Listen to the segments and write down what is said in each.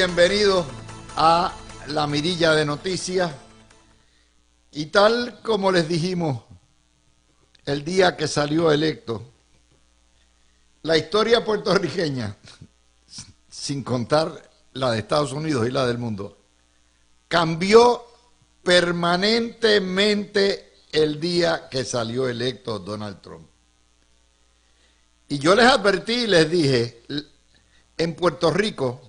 bienvenidos a la mirilla de noticias. Y tal como les dijimos el día que salió electo, la historia puertorriqueña, sin contar la de Estados Unidos y la del mundo, cambió permanentemente el día que salió electo Donald Trump. Y yo les advertí y les dije, en Puerto Rico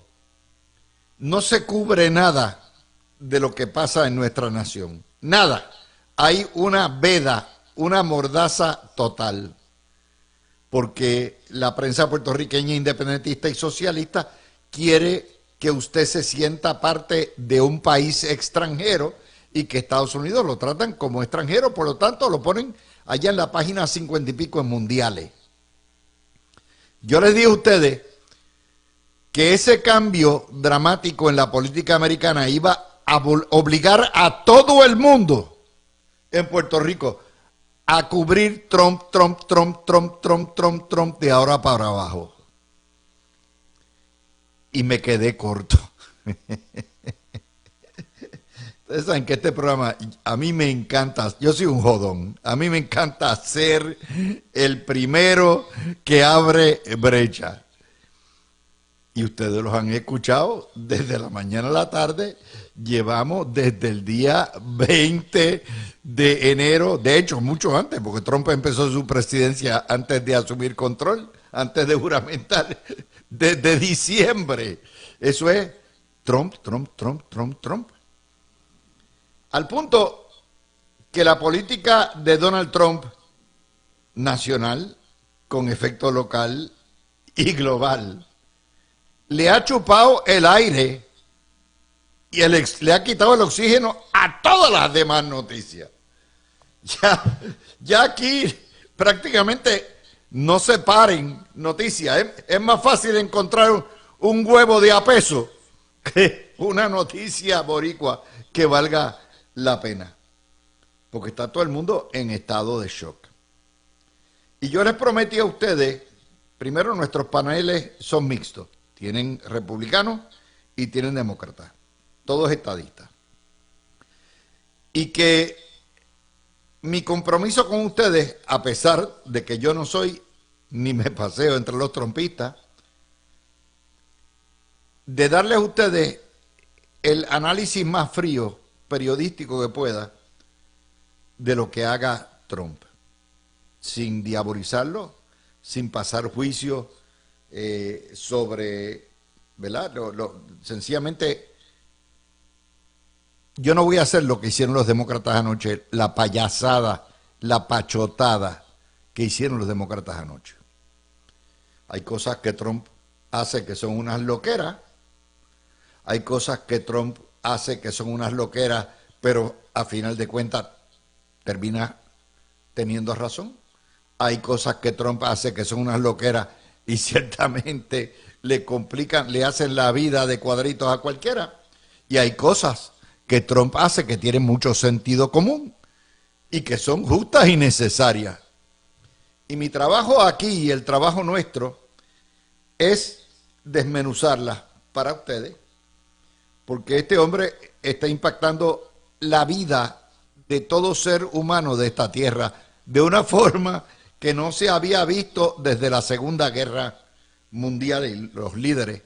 no se cubre nada de lo que pasa en nuestra nación. Nada. Hay una veda, una mordaza total. Porque la prensa puertorriqueña independentista y socialista quiere que usted se sienta parte de un país extranjero y que Estados Unidos lo tratan como extranjero, por lo tanto lo ponen allá en la página 50 y pico en mundiales. Yo les dije a ustedes que ese cambio dramático en la política americana iba a obligar a todo el mundo en Puerto Rico a cubrir Trump de ahora para abajo. Y me quedé corto. Ustedes saben que este programa a mí me encanta, yo soy un jodón, a mí me encanta ser el primero que abre brecha. Y ustedes los han escuchado desde la mañana a la tarde, llevamos desde el día 20 de enero, de hecho mucho antes, porque Trump empezó su presidencia antes de asumir control, antes de juramentar, desde diciembre. Eso es Trump. Al punto que la política de Donald Trump, nacional, con efecto local y global, le ha chupado el aire y le ha quitado el oxígeno a todas las demás noticias. Ya aquí prácticamente no se paren noticias. Es más fácil encontrar un huevo de a peso que una noticia boricua que valga la pena, porque está todo el mundo en estado de shock. Y yo les prometí a ustedes, primero, nuestros paneles son mixtos, tienen republicanos y tienen demócratas, todos estadistas, y que mi compromiso con ustedes, a pesar de que yo no soy ni me paseo entre los trompistas, de darles a ustedes el análisis más frío periodístico que pueda de lo que haga Trump, sin diabolizarlo, sin pasar juicio sobre, ¿verdad? Sencillamente, yo no voy a hacer lo que hicieron los demócratas anoche, la payasada, la pachotada que hicieron los demócratas anoche. Hay cosas que Trump hace que son unas loqueras, hay cosas que Trump hace que son unas loqueras, pero a final de cuentas termina teniendo razón. Hay cosas que Trump hace que son unas loqueras y ciertamente le complican, le hacen la vida de cuadritos a cualquiera. Y hay cosas que Trump hace que tienen mucho sentido común y que son justas y necesarias. Y mi trabajo aquí y el trabajo nuestro es desmenuzarlas para ustedes, porque este hombre está impactando la vida de todo ser humano de esta tierra de una forma que no se había visto desde la Segunda Guerra Mundial y los líderes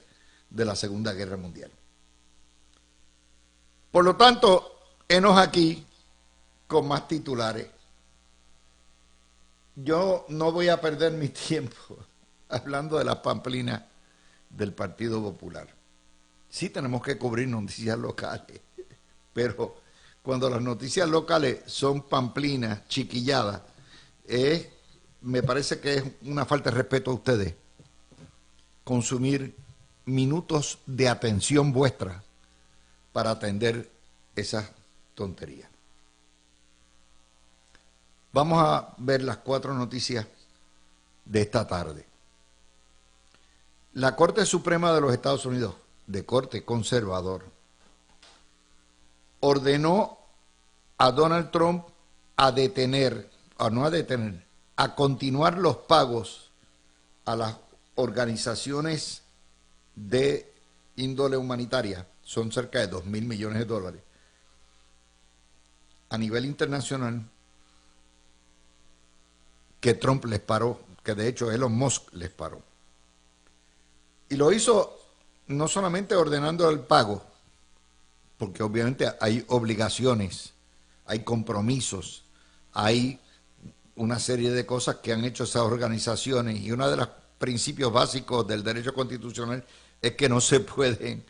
de la Segunda Guerra Mundial. Por lo tanto, henos aquí con más titulares. Yo no voy a perder mi tiempo hablando de las pamplinas del Partido Popular. Sí tenemos que cubrir noticias locales, pero cuando las noticias locales son pamplinas, chiquilladas, me parece que es una falta de respeto a ustedes consumir minutos de atención vuestra para atender esas tonterías. Vamos a ver las 4 noticias de esta tarde. La Corte Suprema de los Estados Unidos, de corte conservador, ordenó a Donald Trump a continuar los pagos a las organizaciones de índole humanitaria son cerca de 2.000 millones de dólares. A nivel internacional, que Trump les paró, que de hecho Elon Musk les paró. Y lo hizo no solamente ordenando el pago, porque obviamente hay obligaciones, hay compromisos, hay una serie de cosas que han hecho esas organizaciones, y uno de los principios básicos del derecho constitucional es que no se pueden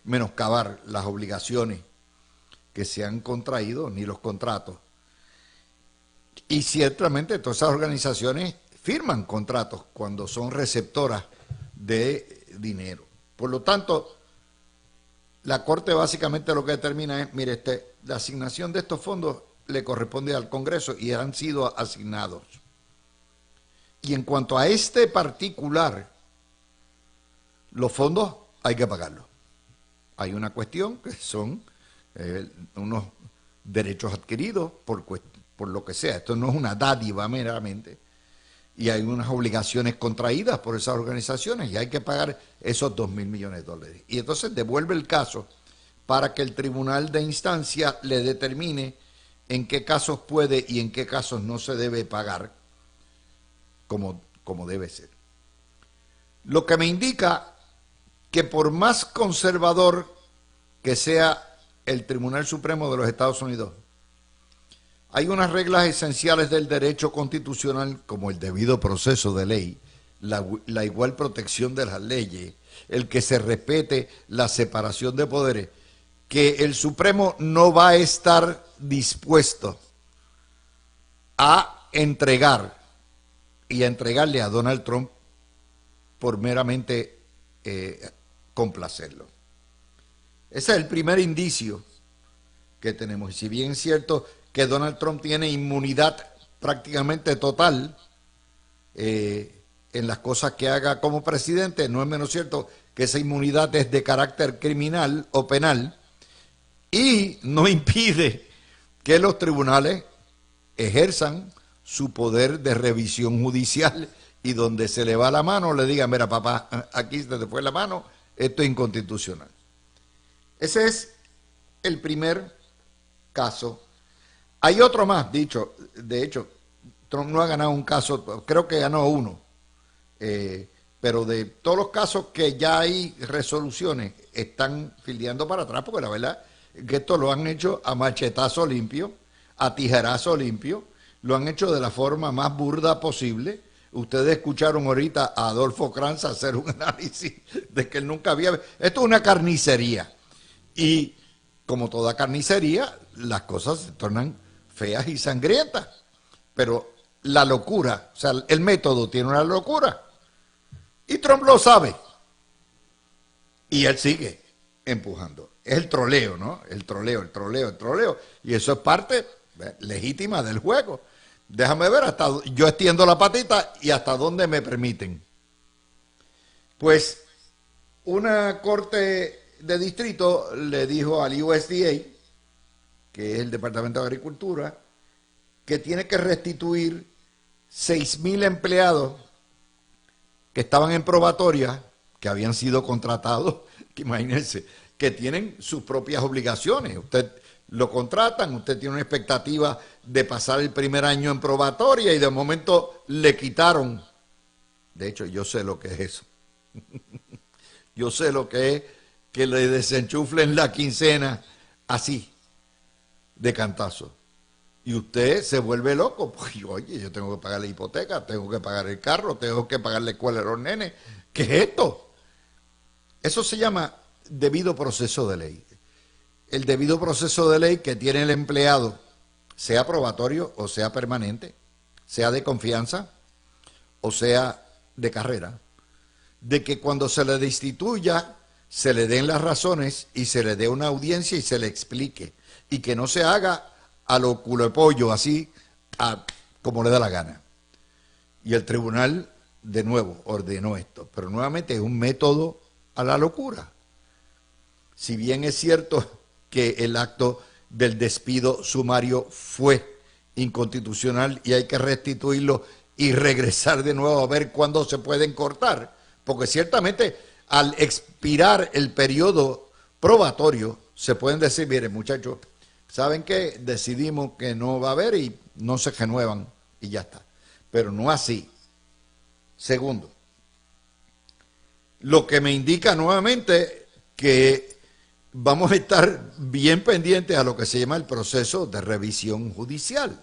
menoscabar las obligaciones que se han contraído, ni los contratos. Y ciertamente todas esas organizaciones firman contratos cuando son receptoras de dinero. Por lo tanto, la Corte básicamente lo que determina es, mire, la asignación de estos fondos le corresponde al Congreso y han sido asignados. Y en cuanto a este particular, los fondos hay que pagarlos. Hay una cuestión que son unos derechos adquiridos por lo que sea. Esto no es una dádiva meramente. Y hay unas obligaciones contraídas por esas organizaciones y hay que pagar esos 2.000 millones de dólares. Y entonces devuelve el caso para que el tribunal de instancia le determine en qué casos puede y en qué casos no se debe pagar como debe ser. Lo que me indica que por más conservador que sea el Tribunal Supremo de los Estados Unidos, hay unas reglas esenciales del derecho constitucional, como el debido proceso de ley, la igual protección de las leyes, el que se respete la separación de poderes, que el Supremo no va a estar dispuesto a entregar y a entregarle a Donald Trump por meramente complacerlo. Ese es el primer indicio que tenemos. Y si bien es cierto que Donald Trump tiene inmunidad prácticamente total en las cosas que haga como presidente, no es menos cierto que esa inmunidad es de carácter criminal o penal y no impide que los tribunales ejerzan su poder de revisión judicial y donde se le va la mano le digan, mira papá, aquí se te fue la mano, esto es inconstitucional. Ese es el primer caso. Hay otro más, de hecho, Trump no ha ganado un caso, creo que ganó uno, pero de todos los casos que ya hay resoluciones, están fildeando para atrás, porque la verdad es que esto lo han hecho a machetazo limpio, a tijerazo limpio, lo han hecho de la forma más burda posible. Ustedes escucharon ahorita a Adolfo Kranz hacer un análisis de que él nunca había... Esto es una carnicería, y como toda carnicería, las cosas se tornan feas y sangrientas, pero la locura, o sea, el método tiene una locura, y Trump lo sabe, y él sigue empujando. Es el troleo, ¿no? El troleo, y eso es parte legítima del juego. Déjame ver, yo extiendo la patita y hasta dónde me permiten. Pues una corte de distrito le dijo al USDA, que es el Departamento de Agricultura, que tiene que restituir 6.000 empleados que estaban en probatoria, que habían sido contratados, que imagínense, que tienen sus propias obligaciones. Usted lo contratan, usted tiene una expectativa de pasar el primer año en probatoria y de momento le quitaron. De hecho, yo sé lo que es eso. Yo sé lo que es que le desenchuflen la quincena así, de cantazo. Y usted se vuelve loco, pues, oye, yo tengo que pagar la hipoteca, tengo que pagar el carro, tengo que pagar la escuela de los nenes. ¿Qué es esto? Eso se llama debido proceso de ley. El debido proceso de ley que tiene el empleado, sea probatorio o sea permanente, sea de confianza o sea de carrera, de que cuando se le destituya se le den las razones y se le dé una audiencia y se le explique, y que no se haga a lo culo de pollo, así como le da la gana. Y el tribunal de nuevo ordenó esto, pero nuevamente es un método a la locura. Si bien es cierto que el acto del despido sumario fue inconstitucional y hay que restituirlo y regresar de nuevo a ver cuándo se pueden cortar, porque ciertamente al expirar el periodo probatorio, se pueden decir, miren muchachos, ¿saben qué? Decidimos que no va a haber y no se renuevan y ya está. Pero no así. Segundo, lo que me indica nuevamente que vamos a estar bien pendientes a lo que se llama el proceso de revisión judicial,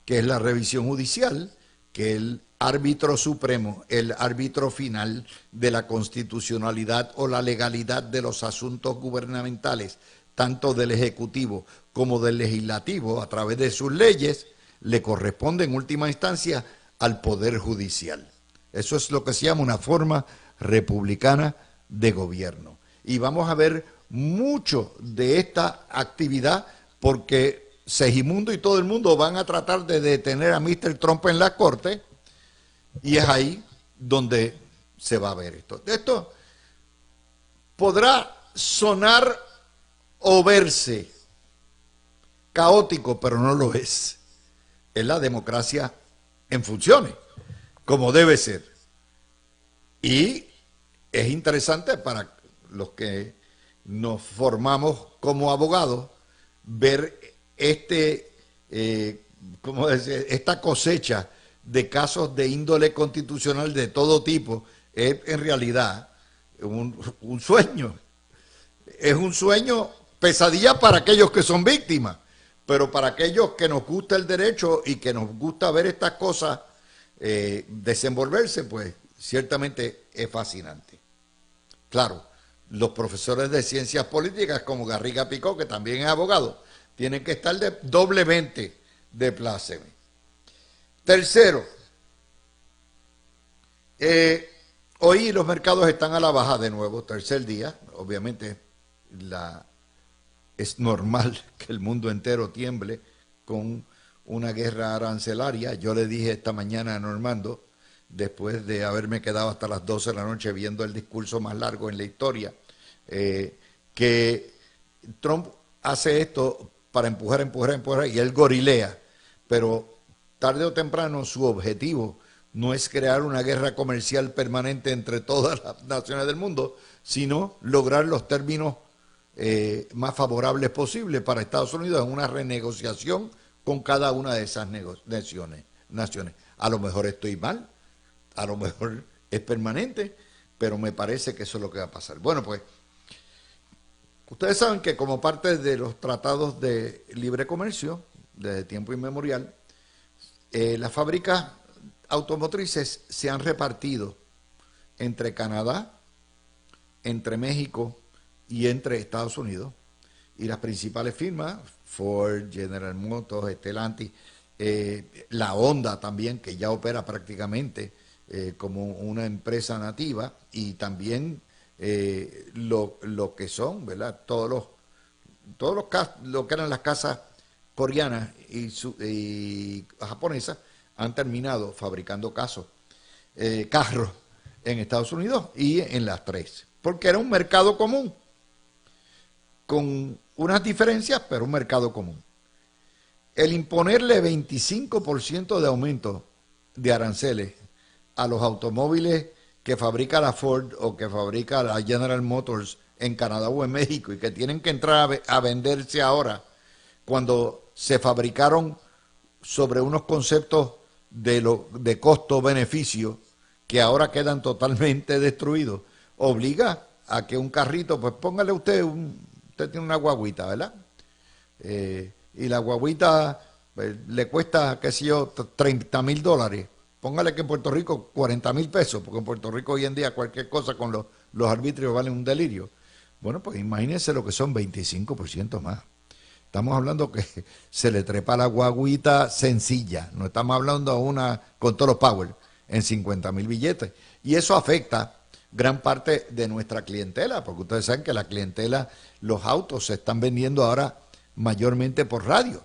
que es la revisión judicial, que el árbitro supremo, el árbitro final de la constitucionalidad o la legalidad de los asuntos gubernamentales, tanto del Ejecutivo como del Legislativo, a través de sus leyes, le corresponde en última instancia al Poder Judicial. Eso es lo que se llama una forma republicana de gobierno. Y vamos a ver mucho de esta actividad porque Segimundo y todo el mundo van a tratar de detener a Mr. Trump en la corte y es ahí donde se va a ver esto. Esto podrá sonar o verse caótico, pero no lo es. Es la democracia en funciones, como debe ser. Y es interesante para los que nos formamos como abogados ver esta cosecha de casos de índole constitucional de todo tipo. Es en realidad un sueño. Es un sueño, pesadilla para aquellos que son víctimas, pero para aquellos que nos gusta el derecho y que nos gusta ver estas cosas desenvolverse, pues ciertamente es fascinante. Claro, los profesores de ciencias políticas como Garriga Picó, que también es abogado, tienen que estar doblemente de pláceme. Tercero, hoy los mercados están a la baja de nuevo, tercer día. Obviamente es normal que el mundo entero tiemble con una guerra arancelaria. Yo le dije esta mañana a Normando, después de haberme quedado hasta las 12 de la noche viendo el discurso más largo en la historia, que Trump hace esto para empujar, y él gorilea, pero tarde o temprano su objetivo no es crear una guerra comercial permanente entre todas las naciones del mundo, sino lograr los términos más favorables posibles para Estados Unidos en una renegociación con cada una de esas naciones. A lo mejor estoy mal, a lo mejor es permanente, pero me parece que eso es lo que va a pasar. Bueno, pues, ustedes saben que como parte de los tratados de libre comercio, desde tiempo inmemorial, las fábricas automotrices se han repartido entre Canadá, entre México y entre Estados Unidos. Y las principales firmas, Ford, General Motors, Stellantis, la Honda también, que ya opera prácticamente como una empresa nativa, y también lo que son, ¿verdad? Lo que eran las casas coreanas y japonesas han terminado fabricando carros en Estados Unidos y en las tres, porque era un mercado común, con unas diferencias, pero un mercado común. El imponerle 25% de aumento de aranceles a los automóviles que fabrica la Ford o que fabrica la General Motors en Canadá o en México y que tienen que entrar a venderse ahora cuando se fabricaron sobre unos conceptos de costo-beneficio que ahora quedan totalmente destruidos, obliga a que un carrito, pues póngale usted tiene una guaguita, ¿verdad? Y la guaguita le cuesta, qué sé yo, $30,000. Póngale que en Puerto Rico 40,000 pesos, porque en Puerto Rico hoy en día cualquier cosa con los arbitrios vale un delirio. Bueno, pues imagínense lo que son 25% más. Estamos hablando que se le trepa la guaguita sencilla, no estamos hablando de una con todos los power en 50,000 billetes. Y eso afecta gran parte de nuestra clientela, porque ustedes saben que la clientela, los autos se están vendiendo ahora mayormente por radio.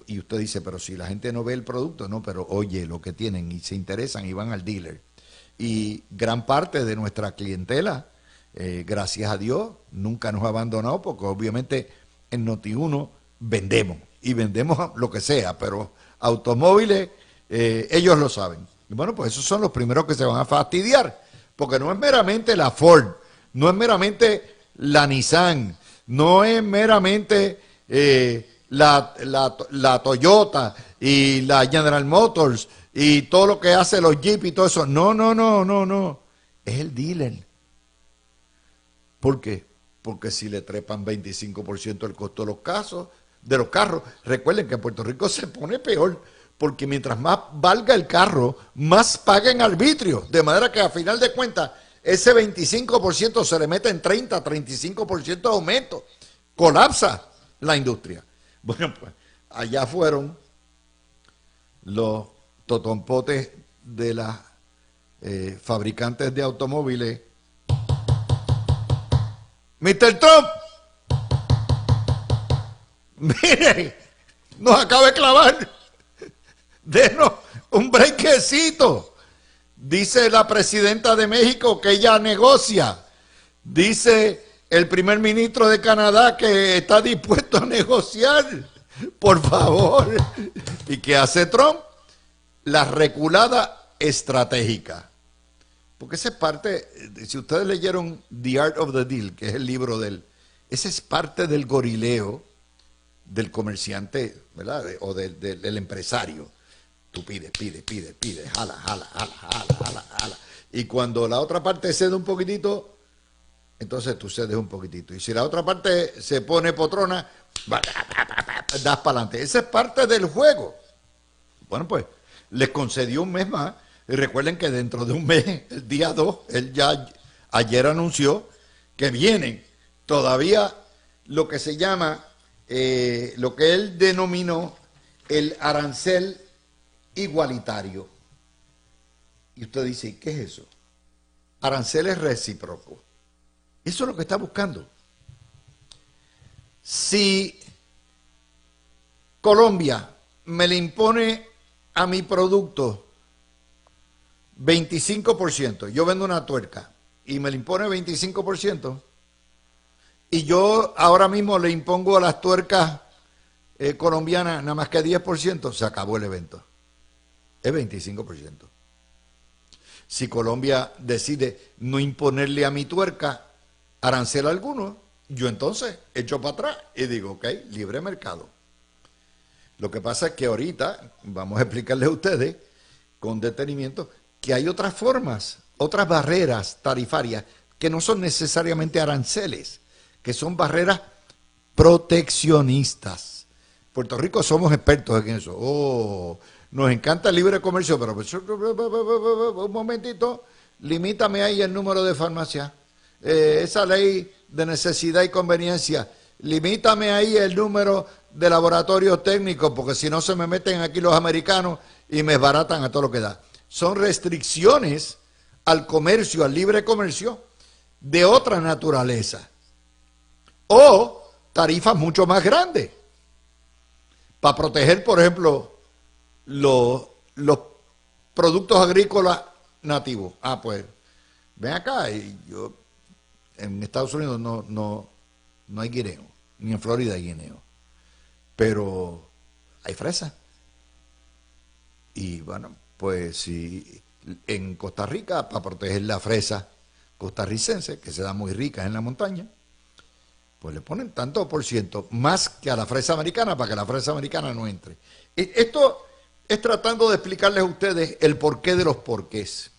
Y usted dice, pero si la gente no ve el producto, no, pero oye lo que tienen y se interesan y van al dealer. Y gran parte de nuestra clientela, gracias a Dios, nunca nos ha abandonado, porque obviamente en Noti1 vendemos, y vendemos lo que sea, pero automóviles, ellos lo saben. Y bueno, pues esos son los primeros que se van a fastidiar, porque no es meramente la Ford, no es meramente la Nissan, no es meramente la Toyota y la General Motors y todo lo que hace los Jeep y todo eso. No, no, no, no, no. Es el dealer. ¿Por qué? Porque si le trepan 25% el costo de los carros, recuerden que en Puerto Rico se pone peor, porque mientras más valga el carro, más paga en arbitrio. De manera que a final de cuentas, ese 25% se le mete en 30, 35% de aumento. Colapsa la industria. Bueno, pues allá fueron los totompotes de las fabricantes de automóviles. Mr. Trump, mire, nos acaba de clavar. Denos un brequecito. Dice la presidenta de México que ella negocia. Dice el primer ministro de Canadá que está dispuesto a negociar. Por favor. ¿Y qué hace Trump? La reculada estratégica. Porque esa es parte, si ustedes leyeron The Art of the Deal, que es el libro de él, esa es parte del gorileo del comerciante, ¿verdad? O del empresario. Tú pides, jala, jala, jala, jala, jala, jala. Y cuando la otra parte cede un poquitito, entonces tú cedes un poquitito. Y si la otra parte se pone potrona, das para adelante. Esa es parte del juego. Bueno, pues, les concedió un mes más. Y recuerden que dentro de un mes, el día 2, él ya ayer anunció que vienen todavía lo que se llama, lo que él denominó el arancel igualitario. Y usted dice, ¿qué es eso? Aranceles recíprocos. Eso es lo que está buscando. Si Colombia me le impone a mi producto 25%, yo vendo una tuerca y me le impone 25%, y yo ahora mismo le impongo a las tuercas colombianas nada más que 10%, se acabó el evento. Es 25%. Si Colombia decide no imponerle a mi tuerca arancel alguno, yo entonces echo para atrás y digo, ok, libre mercado. Lo que pasa es que ahorita vamos a explicarles a ustedes con detenimiento que hay otras formas, otras barreras tarifarias que no son necesariamente aranceles, que son barreras proteccionistas. Puerto Rico somos expertos en eso. Oh, nos encanta el libre comercio, pero un momentito, limítame ahí el número de farmacias. Esa ley de necesidad y conveniencia, limítame ahí el número de laboratorios técnicos, porque si no se me meten aquí los americanos y me esbaratan a todo lo que da. Son restricciones al comercio, al libre comercio, de otra naturaleza. O tarifas mucho más grandes, para proteger, por ejemplo, los productos agrícolas nativos. Ah, pues, ven acá, y yo, en Estados Unidos no hay guineo, ni en Florida hay guineo, pero hay fresa. Y bueno, pues si en Costa Rica, para proteger la fresa costarricense, que se da muy rica en la montaña, pues le ponen tanto por ciento, más que a la fresa americana, para que la fresa americana no entre. Esto es tratando de explicarles a ustedes el porqué de los porqués.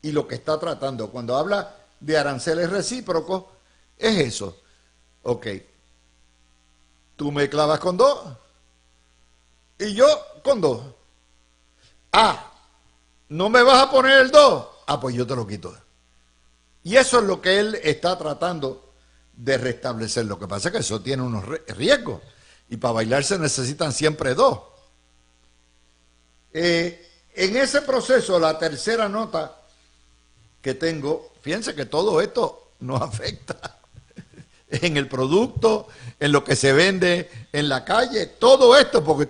Y lo que está tratando, cuando habla de aranceles recíprocos, es eso. Ok, tú me clavas con 2 y yo con 2. Ah, ¿no me vas a poner el 2? Ah, pues yo te lo quito. Y eso es lo que él está tratando de restablecer. Lo que pasa es que eso tiene unos riesgos. Y para bailar se necesitan siempre 2. En ese proceso, la tercera nota que tengo, fíjense que todo esto nos afecta en el producto, en lo que se vende en la calle, todo esto, porque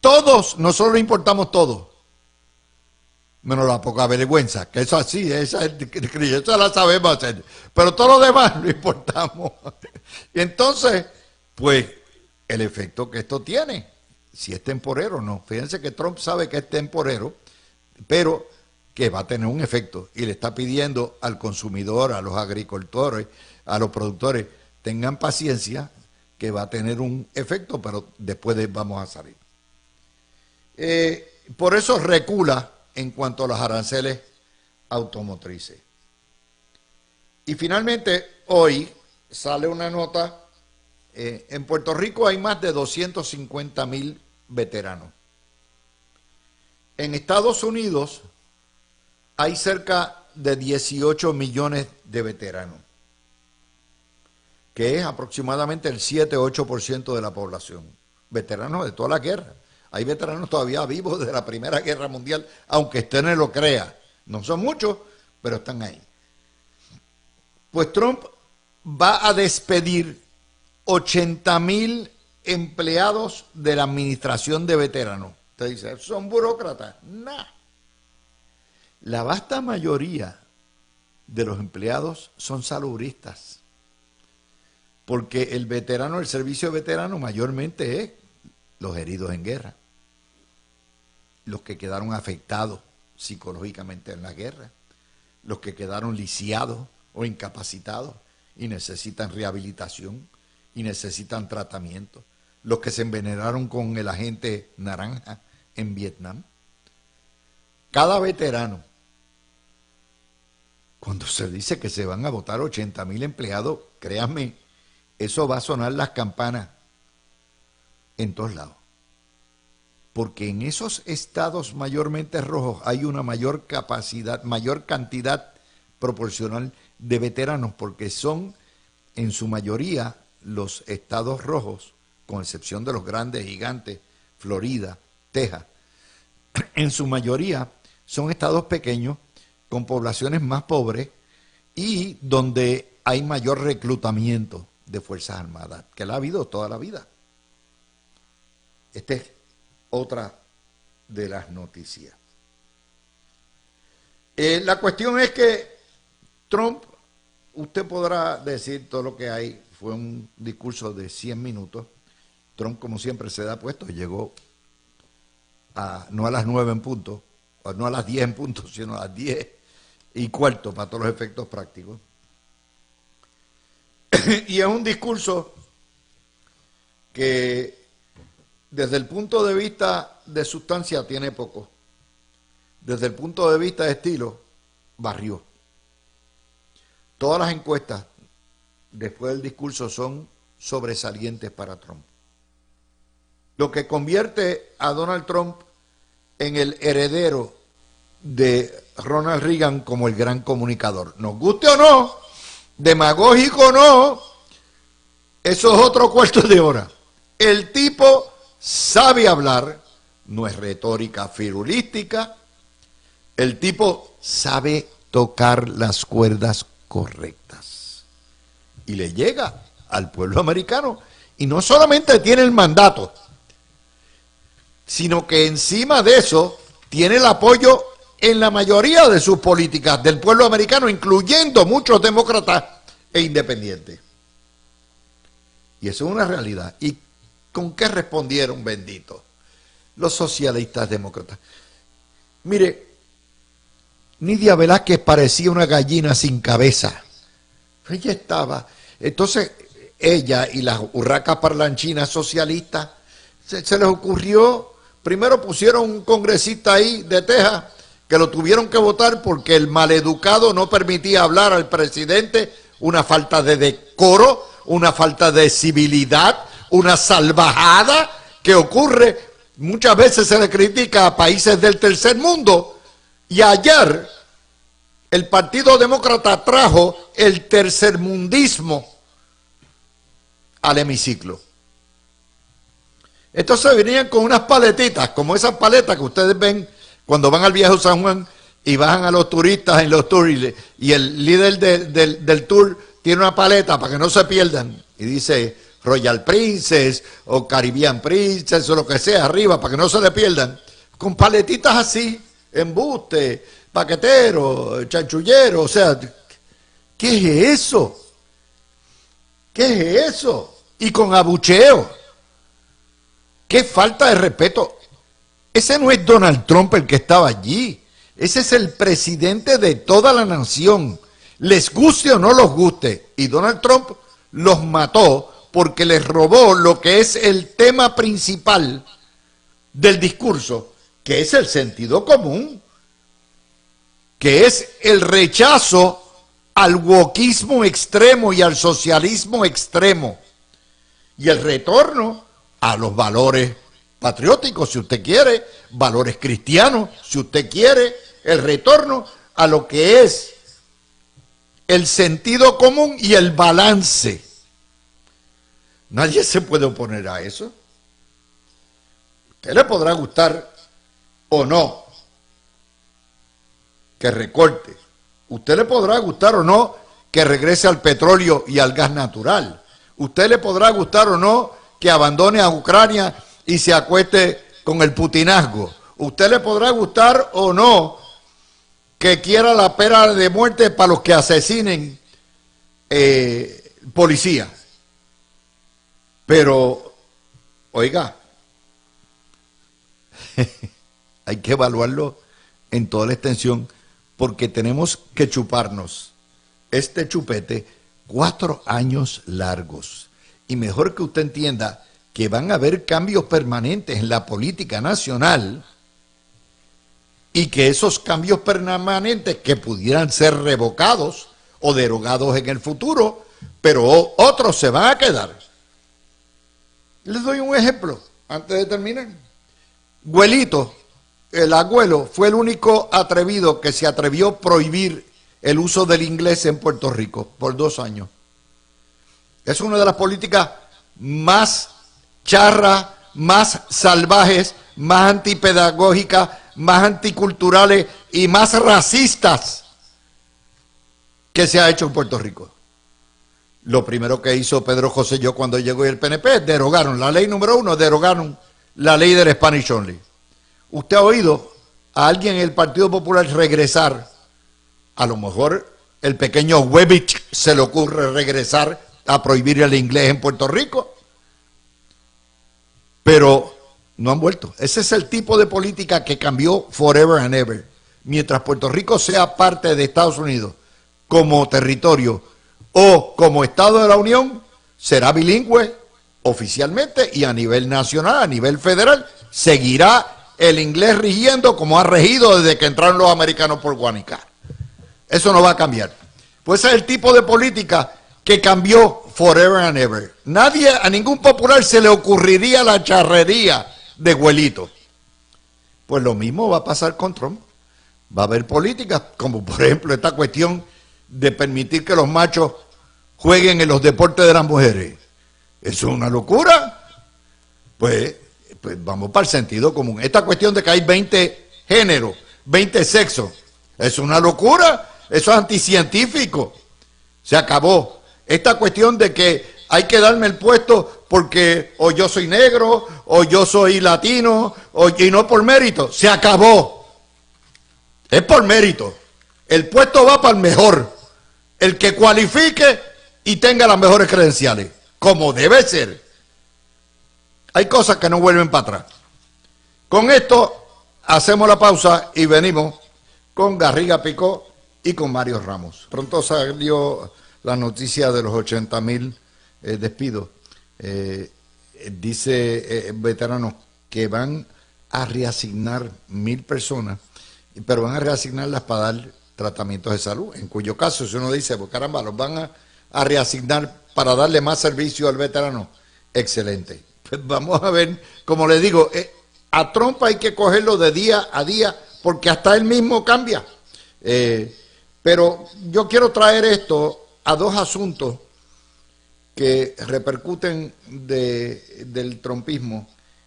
todos, nosotros importamos todo, menos la poca vergüenza, que eso así, esa la sabemos hacer, pero todo lo demás lo importamos. Y entonces, pues, el efecto que esto tiene, si es temporero o no. Fíjense que Trump sabe que es temporero, pero que va a tener un efecto y le está pidiendo al consumidor, a los agricultores, a los productores, tengan paciencia que va a tener un efecto, pero después vamos a salir. Por eso recula en cuanto a los aranceles automotrices. Y finalmente, hoy sale una nota, en Puerto Rico hay más de 250,000 veteranos. En Estados Unidos hay cerca de 18 millones de veteranos, que es aproximadamente el 7-8% de la población. Veteranos de toda la guerra. Hay veteranos todavía vivos de la Primera Guerra Mundial, aunque usted no lo crea. No son muchos, pero están ahí. Pues Trump va a despedir 80,000 empleados de la administración de veteranos. Usted dice, ¿son burócratas? No. La vasta mayoría de los empleados son salubristas, porque el veterano, el servicio veterano mayormente es los heridos en guerra, los que quedaron afectados psicológicamente en la guerra, los que quedaron lisiados o incapacitados y necesitan rehabilitación y necesitan tratamiento, los que se envenenaron con el agente naranja en Vietnam. Cada veterano, cuando se dice que se van a votar 80,000 empleados, créanme, eso va a sonar las campanas en todos lados. Porque en esos estados mayormente rojos hay una mayor capacidad, mayor cantidad proporcional de veteranos, porque son en su mayoría los estados rojos, con excepción de los grandes gigantes, Florida, Texas, en su mayoría son estados pequeños, con poblaciones más pobres y donde hay mayor reclutamiento de Fuerzas Armadas, que la ha habido toda la vida. Esta es otra de las noticias. La cuestión es que Trump, usted podrá decir todo lo que hay, fue un discurso de 100 minutos. Trump, como siempre, se da puesto, llegó no a las 9 en punto, o no a las 10 en punto, sino a las 10:15 para todos los efectos prácticos. Y es un discurso que desde el punto de vista de sustancia tiene poco. Desde el punto de vista de estilo, barrió. Todas las encuestas después del discurso son sobresalientes para Trump. Lo que convierte a Donald Trump en el heredero de Ronald Reagan como el gran comunicador. Nos guste o no, demagógico o no, eso es otro cuarto de hora. El tipo sabe hablar, no es retórica firulística, el tipo sabe tocar las cuerdas correctas y le llega al pueblo americano, y no solamente tiene el mandato, sino que encima de eso tiene el apoyo en la mayoría de sus políticas del pueblo americano, incluyendo muchos demócratas e independientes. Y eso es una realidad. ¿Y con qué respondieron, benditos? Los socialistas demócratas. Mire, Nidia Velázquez parecía una gallina sin cabeza. Ella estaba. Entonces, ella y las urracas parlanchinas socialistas, se les ocurrió, primero pusieron un congresista ahí de Texas, que lo tuvieron que votar porque el maleducado no permitía hablar al presidente, una falta de decoro, una falta de civilidad, una salvajada que ocurre, muchas veces se le critica a países del tercer mundo, y ayer el Partido Demócrata trajo el tercermundismo al hemiciclo. Entonces venían con unas paletitas, como esas paletas que ustedes ven cuando van al Viejo San Juan y bajan a los turistas en los tours, y el líder del tour tiene una paleta para que no se pierdan, y dice Royal Princess o Caribbean Princess o lo que sea arriba para que no se le pierdan, con paletitas así, embuste, paquetero, chanchullero, o sea, ¿qué es eso? ¿Qué es eso? Y con abucheo. ¡Qué falta de respeto! Ese no es Donald Trump el que estaba allí. Ese es el presidente de toda la nación, les guste o no los guste. Y Donald Trump los mató porque les robó lo que es el tema principal del discurso, que es el sentido común, que es el rechazo al wokismo extremo y al socialismo extremo, y el retorno a los valores patrióticos, si usted quiere, valores cristianos, si usted quiere, el retorno a lo que es el sentido común y el balance. Nadie se puede oponer a eso. Usted le podrá gustar o no que recorte. Usted le podrá gustar o no que regrese al petróleo y al gas natural. Usted le podrá gustar o no que abandone a Ucrania y se acueste con el putinazgo. Usted le podrá gustar o no que quiera la pena de muerte para los que asesinen policías. Pero, oiga, hay que evaluarlo en toda la extensión, porque tenemos que chuparnos este chupete 4 años largos. Y mejor que usted entienda que van a haber cambios permanentes en la política nacional, y que esos cambios permanentes que pudieran ser revocados o derogados en el futuro, pero otros se van a quedar. Les doy un ejemplo antes de terminar. Güelito, el abuelo, fue el único atrevido que se atrevió a prohibir el uso del inglés en Puerto Rico por 2 años. Es una de las políticas más charras, más salvajes, más antipedagógicas, más anticulturales y más racistas que se ha hecho en Puerto Rico. Lo primero que hizo Pedro Rosselló cuando llegó el PNP, derogaron la ley número 1, derogaron la ley del Spanish Only. ¿Usted ha oído a alguien en el Partido Popular regresar? A lo mejor el pequeño Webich se le ocurre regresar a prohibir el inglés en Puerto Rico, pero no han vuelto. Ese es el tipo de política que cambió forever and ever. Mientras Puerto Rico sea parte de Estados Unidos como territorio o como Estado de la Unión, será bilingüe oficialmente, y a nivel nacional, a nivel federal, seguirá el inglés rigiendo como ha regido desde que entraron los americanos por Guánica. Eso no va a cambiar. Pues ese es el tipo de política que cambió forever and ever. Nadie, a ningún popular se le ocurriría la charrería de Güelito. Pues lo mismo va a pasar con Trump. Va a haber políticas como por ejemplo esta cuestión de permitir que los machos jueguen en los deportes de las mujeres. Eso es una locura. Pues vamos para el sentido común. Esta cuestión de que hay 20 géneros, 20 sexos, es una locura. Eso es anticientífico. Se acabó. Esta cuestión de que hay que darme el puesto porque o yo soy negro, o yo soy latino, y no por mérito, se acabó. Es por mérito. El puesto va para el mejor, el que cualifique y tenga las mejores credenciales, como debe ser. Hay cosas que no vuelven para atrás. Con esto hacemos la pausa y venimos con Garriga Picó y con Mario Ramos. Pronto salió la noticia de los 80,000 despidos. Dice veteranos que van a reasignar 1,000 personas, pero van a reasignarlas para dar tratamientos de salud, en cuyo caso si uno dice, pues caramba, los van a reasignar para darle más servicio al veterano, excelente. Pues vamos a ver, como le digo, a Trump hay que cogerlo de día a día, porque hasta él mismo cambia. Pero yo quiero traer esto a 2 asuntos que repercuten del trumpismo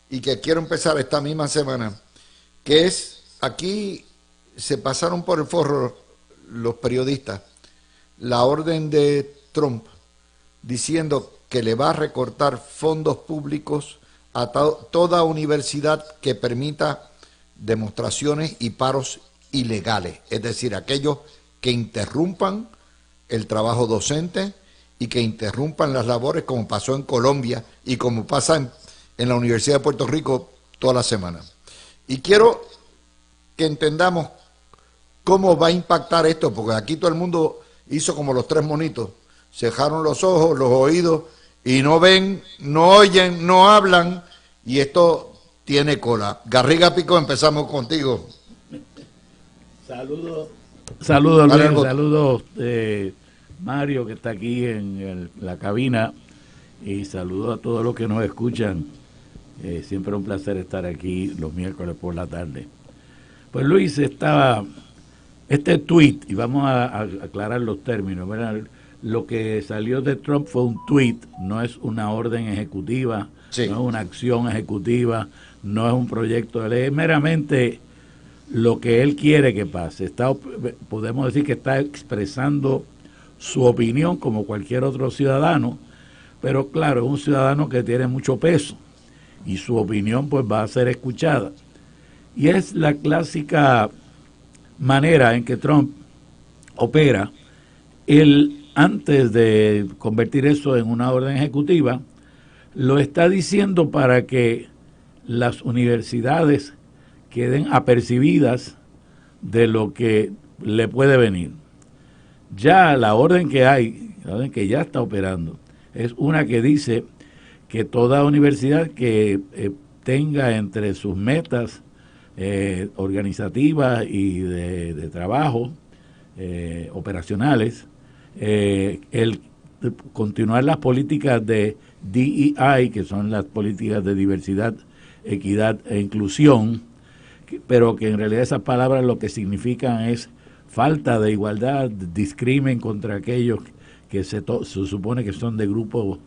y que quiero empezar esta misma semana, que es, aquí se pasaron por el forro los periodistas la orden de Trump diciendo que le va a recortar fondos públicos a toda universidad que permita demostraciones y paros ilegales, es decir, aquellos que interrumpan el trabajo docente y que interrumpan las labores, como pasó en Colombia y como pasa en la Universidad de Puerto Rico toda la semana. Y quiero que entendamos ¿Cómo va a impactar esto? Porque aquí todo el mundo hizo como los tres monitos, cejaron los ojos, los oídos y no ven, no oyen, no hablan y esto tiene cola. Garriga Pico, empezamos contigo. Saludos. Saludos, Dale Luis. Saludos, Mario, que está aquí en la cabina. Y saludos a todos los que nos escuchan. Siempre un placer estar aquí los miércoles por la tarde. Pues Luis, este tweet, y vamos a aclarar los términos, ¿verdad? Lo que salió de Trump fue un tweet, no es una orden ejecutiva, Sí. no es una acción ejecutiva, no es un proyecto de ley, es meramente lo que él quiere que pase. Podemos decir que está expresando su opinión como cualquier otro ciudadano, pero claro, es un ciudadano que tiene mucho peso y su opinión pues va a ser escuchada. Y es la clásica manera en que Trump opera. Él, antes de convertir eso en una orden ejecutiva, lo está diciendo para que las universidades queden apercibidas de lo que le puede venir. Ya la orden que hay, la orden que ya está operando, es una que dice que toda universidad que tenga entre sus metas organizativas y de trabajo, operacionales, el continuar las políticas de DEI, que son las políticas de diversidad, equidad e inclusión, pero que en realidad esas palabras lo que significan es falta de igualdad, discrimen contra aquellos que se supone que son de grupos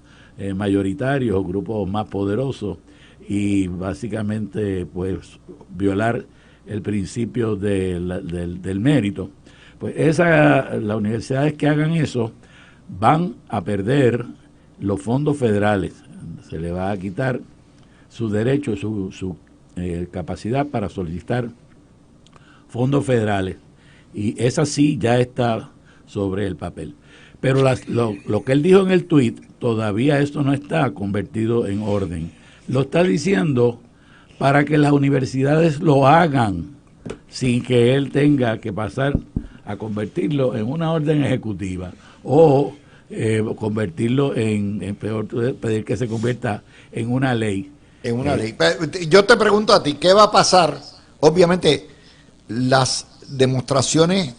mayoritarios o grupos más poderosos, y básicamente pues violar el principio del mérito. Pues las universidades que hagan eso van a perder los fondos federales, se le va a quitar su derecho, su capacidad para solicitar fondos federales, y esa sí ya está sobre el papel. Pero lo que él dijo en el tuit, todavía esto no está convertido en orden. Lo está diciendo para que las universidades lo hagan sin que él tenga que pasar a convertirlo en una orden ejecutiva o convertirlo peor, pedir que se convierta en una ley. En una ley. Yo te pregunto a ti, ¿qué va a pasar? Obviamente, las demostraciones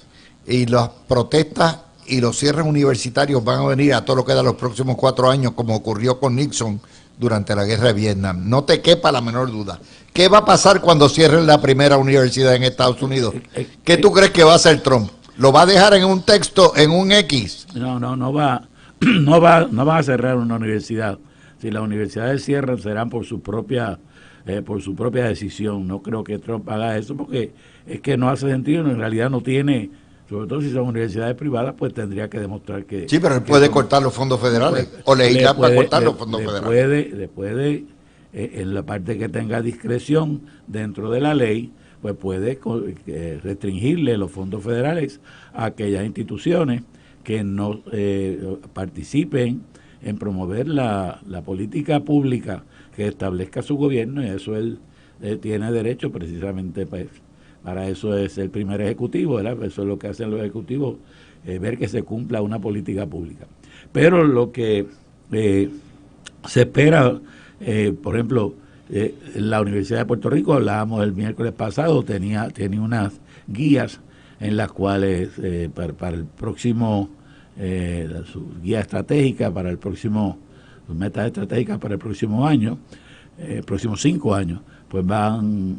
y las protestas y los cierres universitarios van a venir a todo lo que da los próximos 4 años, como ocurrió con Nixon durante la guerra de Vietnam. No te quepa la menor duda. ¿Qué va a pasar cuando cierren la primera universidad en Estados Unidos? ¿Qué tú crees que va a hacer Trump? ¿Lo va a dejar en un texto, en un X? No va a cerrar una universidad. Si las universidades cierran, serán por su propia decisión. No creo que Trump haga eso, porque es que no hace sentido, en realidad no tiene, sobre todo si son universidades privadas, pues tendría que demostrar que... Sí, pero él puede cortar los fondos federales, o legislar para cortar los fondos federales. Le puede en la parte que tenga discreción dentro de la ley, pues puede restringirle los fondos federales a aquellas instituciones que no participen en promover la política pública que establezca su gobierno, y eso él tiene derecho precisamente, pues, para eso es el primer ejecutivo, ¿verdad? Eso es lo que hacen los ejecutivos, ver que se cumpla una política pública. Pero lo que se espera, por ejemplo, la Universidad de Puerto Rico, hablábamos el miércoles pasado, tenía unas guías en las cuales para el próximo, su guía estratégica para el próximo, sus metas estratégicas para el próximo año, próximos 5 años, pues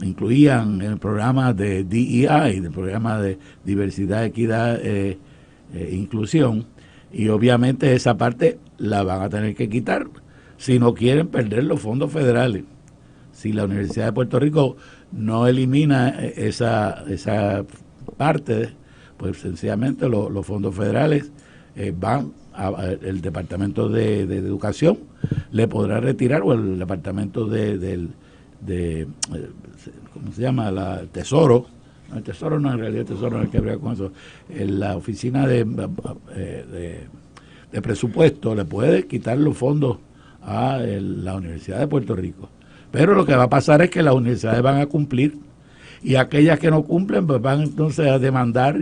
incluían el programa de DEI, el programa de diversidad, equidad e inclusión, y obviamente esa parte la van a tener que quitar si no quieren perder los fondos federales. Si la Universidad de Puerto Rico no elimina esa parte, pues sencillamente los fondos federales van el Departamento de Educación le podrá retirar, o el Departamento de ¿cómo se llama? El Tesoro. No, el Tesoro no, en realidad el Tesoro no hay que ver con eso. La oficina de presupuesto le puede quitar los fondos a la Universidad de Puerto Rico. Pero lo que va a pasar es que las universidades van a cumplir, y aquellas que no cumplen pues van entonces a demandar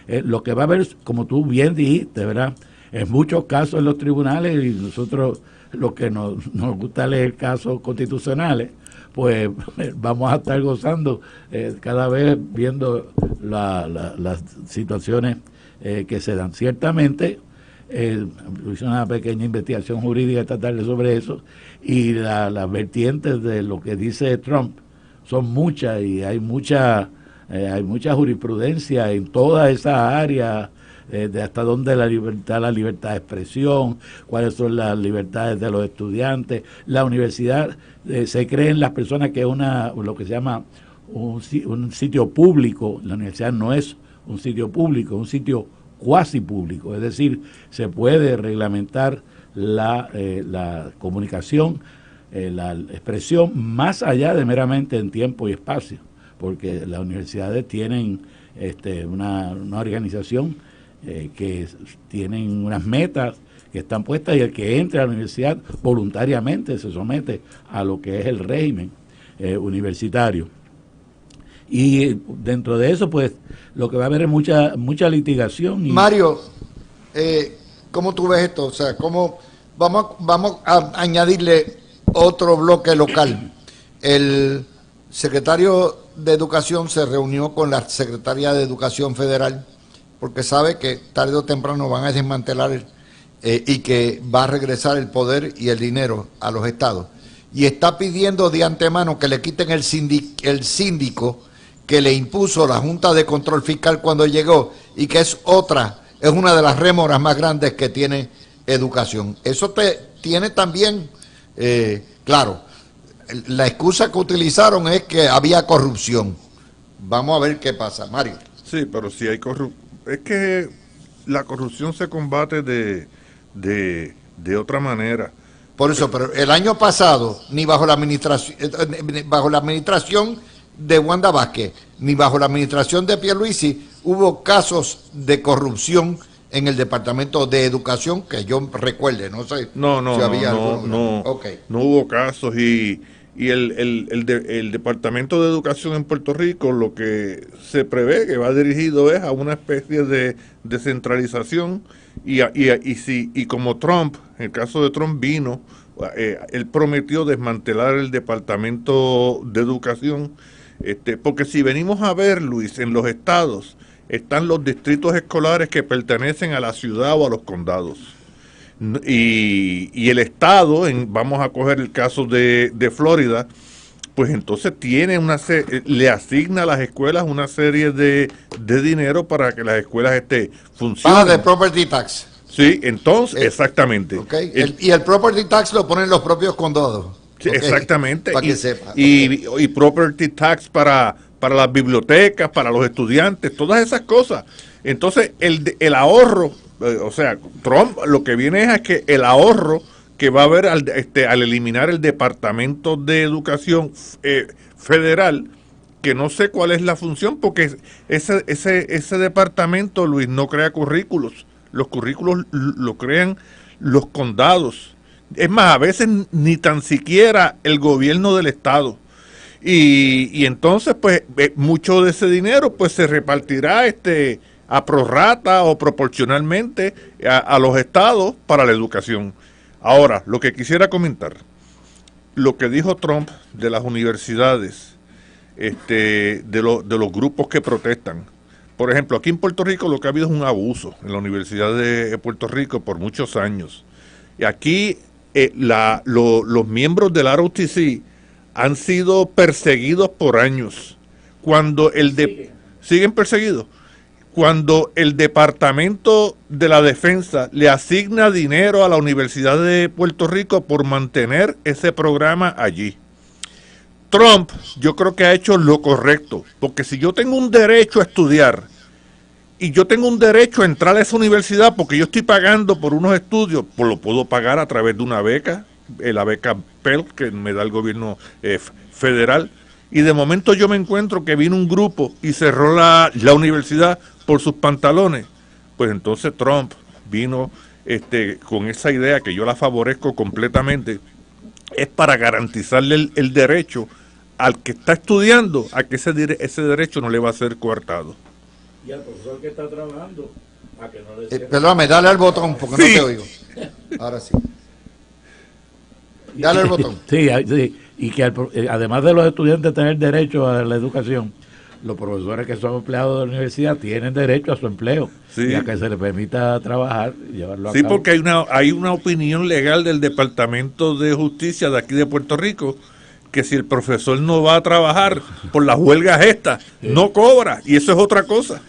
lo que va a haber, como tú bien dijiste, ¿verdad? En muchos casos en los tribunales, y nosotros los que nos gusta leer casos constitucionales, pues vamos a estar gozando cada vez viendo las situaciones que se dan. Ciertamente, hice una pequeña investigación jurídica esta tarde sobre eso, y las vertientes de lo que dice Trump son muchas, y hay mucha jurisprudencia en todas esas áreas, de hasta dónde la libertad de expresión, cuáles son las libertades de los estudiantes. La universidad se cree en las personas que es lo que se llama un sitio público. La universidad no es un sitio público, es un sitio cuasi público, es decir, se puede reglamentar la comunicación, la expresión más allá de meramente en tiempo y espacio, porque las universidades tienen una organización que tienen unas metas que están puestas, y el que entra a la universidad voluntariamente se somete a lo que es el régimen universitario. Y dentro de eso, pues, lo que va a haber es mucha litigación. Mario, ¿cómo tú ves esto? O sea, ¿cómo vamos a añadirle otro bloque local? El secretario de Educación se reunió con la secretaria de Educación Federal, porque sabe que tarde o temprano van a desmantelar y que va a regresar el poder y el dinero a los estados. Y está pidiendo de antemano que le quiten el síndico que le impuso la Junta de Control Fiscal cuando llegó, y que es una de las rémoras más grandes que tiene educación. Eso tiene también, claro, la excusa que utilizaron es que había corrupción. Vamos a ver qué pasa, Mario. Sí, pero si hay corrupción, es que la corrupción se combate de otra manera. Por eso, pero el año pasado, ni bajo la administración de Wanda Vázquez, ni bajo la administración de Pierluisi, hubo casos de corrupción en el Departamento de Educación que yo recuerde, no sé si había alguno. Okay. No hubo casos, y el Departamento de Educación en Puerto Rico, lo que se prevé que va dirigido es a una especie de descentralización, y como Trump, en el caso de Trump vino, él prometió desmantelar el Departamento de Educación, porque si venimos a ver, Luis, en los estados están los distritos escolares que pertenecen a la ciudad o a los condados. Y el estado, vamos a coger el caso de Florida, pues entonces le asigna a las escuelas una serie de dinero para que las escuelas funcionen. De property tax. Sí, entonces, exactamente. Okay. Y el property tax lo ponen los propios condados. Sí, okay. Exactamente. Para que sepa. Y property tax para las bibliotecas, para los estudiantes, todas esas cosas. Entonces, el ahorro, o sea, Trump lo que viene es a que el ahorro que va a haber al eliminar el Departamento de Educación Federal, que no sé cuál es la función, porque ese departamento, Luis, no crea currículos. Los currículos lo crean los condados. Es más, a veces ni tan siquiera el gobierno del estado. Y entonces, pues, mucho de ese dinero, pues, se repartirá a prorrata o proporcionalmente a los estados para la educación. Ahora, lo que quisiera comentar, lo que dijo Trump de las universidades, de los grupos que protestan. Por ejemplo, aquí en Puerto Rico lo que ha habido es un abuso en la Universidad de Puerto Rico por muchos años. Y aquí los miembros del ROTC han sido perseguidos por años. Siguen perseguidos. Cuando el Departamento de la Defensa le asigna dinero a la Universidad de Puerto Rico por mantener ese programa allí. Trump, yo creo que ha hecho lo correcto, porque si yo tengo un derecho a estudiar y yo tengo un derecho a entrar a esa universidad porque yo estoy pagando por unos estudios, pues lo puedo pagar a través de una beca, la beca Pell que me da el gobierno federal, y de momento yo me encuentro que vino un grupo y cerró la universidad por sus pantalones. Pues entonces Trump vino con esa idea que yo la favorezco completamente, es para garantizarle el derecho al que está estudiando a que ese derecho no le va a ser coartado. Y al profesor que está trabajando, a que no le cierren. Perdóname, dale al botón porque Sí. no te oigo. Ahora sí. Dale al botón. Sí, sí, y que además de los estudiantes tener derecho a la educación, los profesores que son empleados de la universidad tienen derecho a su empleo, Sí. y a que se les permita trabajar y llevarlo a Sí, cabo. porque hay una opinión legal del Departamento de Justicia de aquí de Puerto Rico que si el profesor no va a trabajar por las huelgas estas, no cobra, y eso es otra cosa.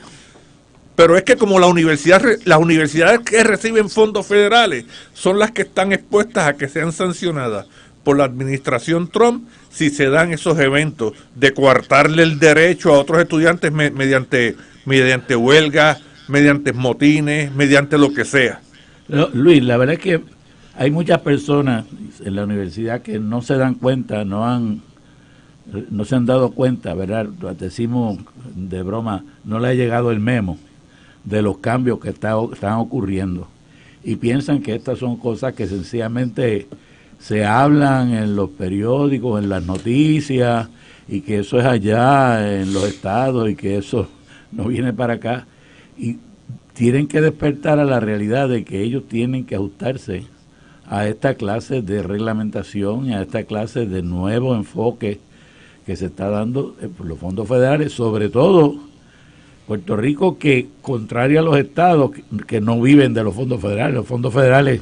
Pero es que como las universidades que reciben fondos federales son las que están expuestas a que sean sancionadas por la administración Trump si se dan esos eventos de coartarle el derecho a otros estudiantes mediante huelgas, mediante motines, mediante lo que sea. Luis, la verdad es que hay muchas personas en la universidad que no se dan cuenta, no se han dado cuenta, ¿verdad? Decimos de broma, no le ha llegado el memo de los cambios que están ocurriendo, y piensan que estas son cosas que sencillamente se hablan en los periódicos, en las noticias, y que eso es allá en los estados y que eso no viene para acá, y tienen que despertar a la realidad de que ellos tienen que ajustarse a esta clase de reglamentación y a esta clase de nuevo enfoque que se está dando por los fondos federales, sobre todo Puerto Rico, que contrario a los estados que no viven de los fondos federales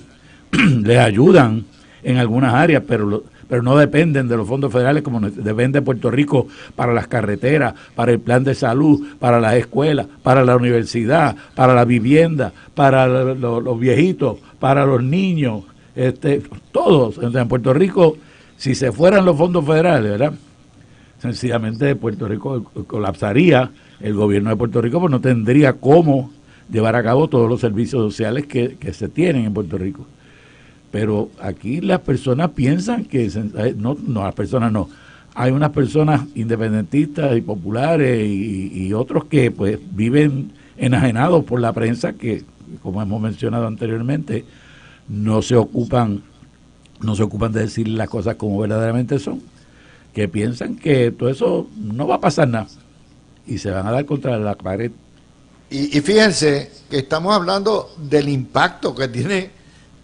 les ayudan en algunas áreas, pero no dependen de los fondos federales como depende Puerto Rico para las carreteras, para el plan de salud, para las escuelas, para la universidad, para la vivienda, para los viejitos, para los niños, todos. Entonces, en Puerto Rico, si se fueran los fondos federales, ¿verdad?, sencillamente Puerto Rico colapsaría. El gobierno de Puerto Rico pues no tendría cómo llevar a cabo todos los servicios sociales que se tienen en Puerto Rico. Pero aquí las personas piensan que, no las personas no, hay unas personas independentistas y populares y otros que pues viven enajenados por la prensa que, como hemos mencionado anteriormente, no se ocupan de decir las cosas como verdaderamente son, que piensan que todo eso no va a pasar nada y se van a dar contra la pared. Y fíjense que estamos hablando del impacto que tiene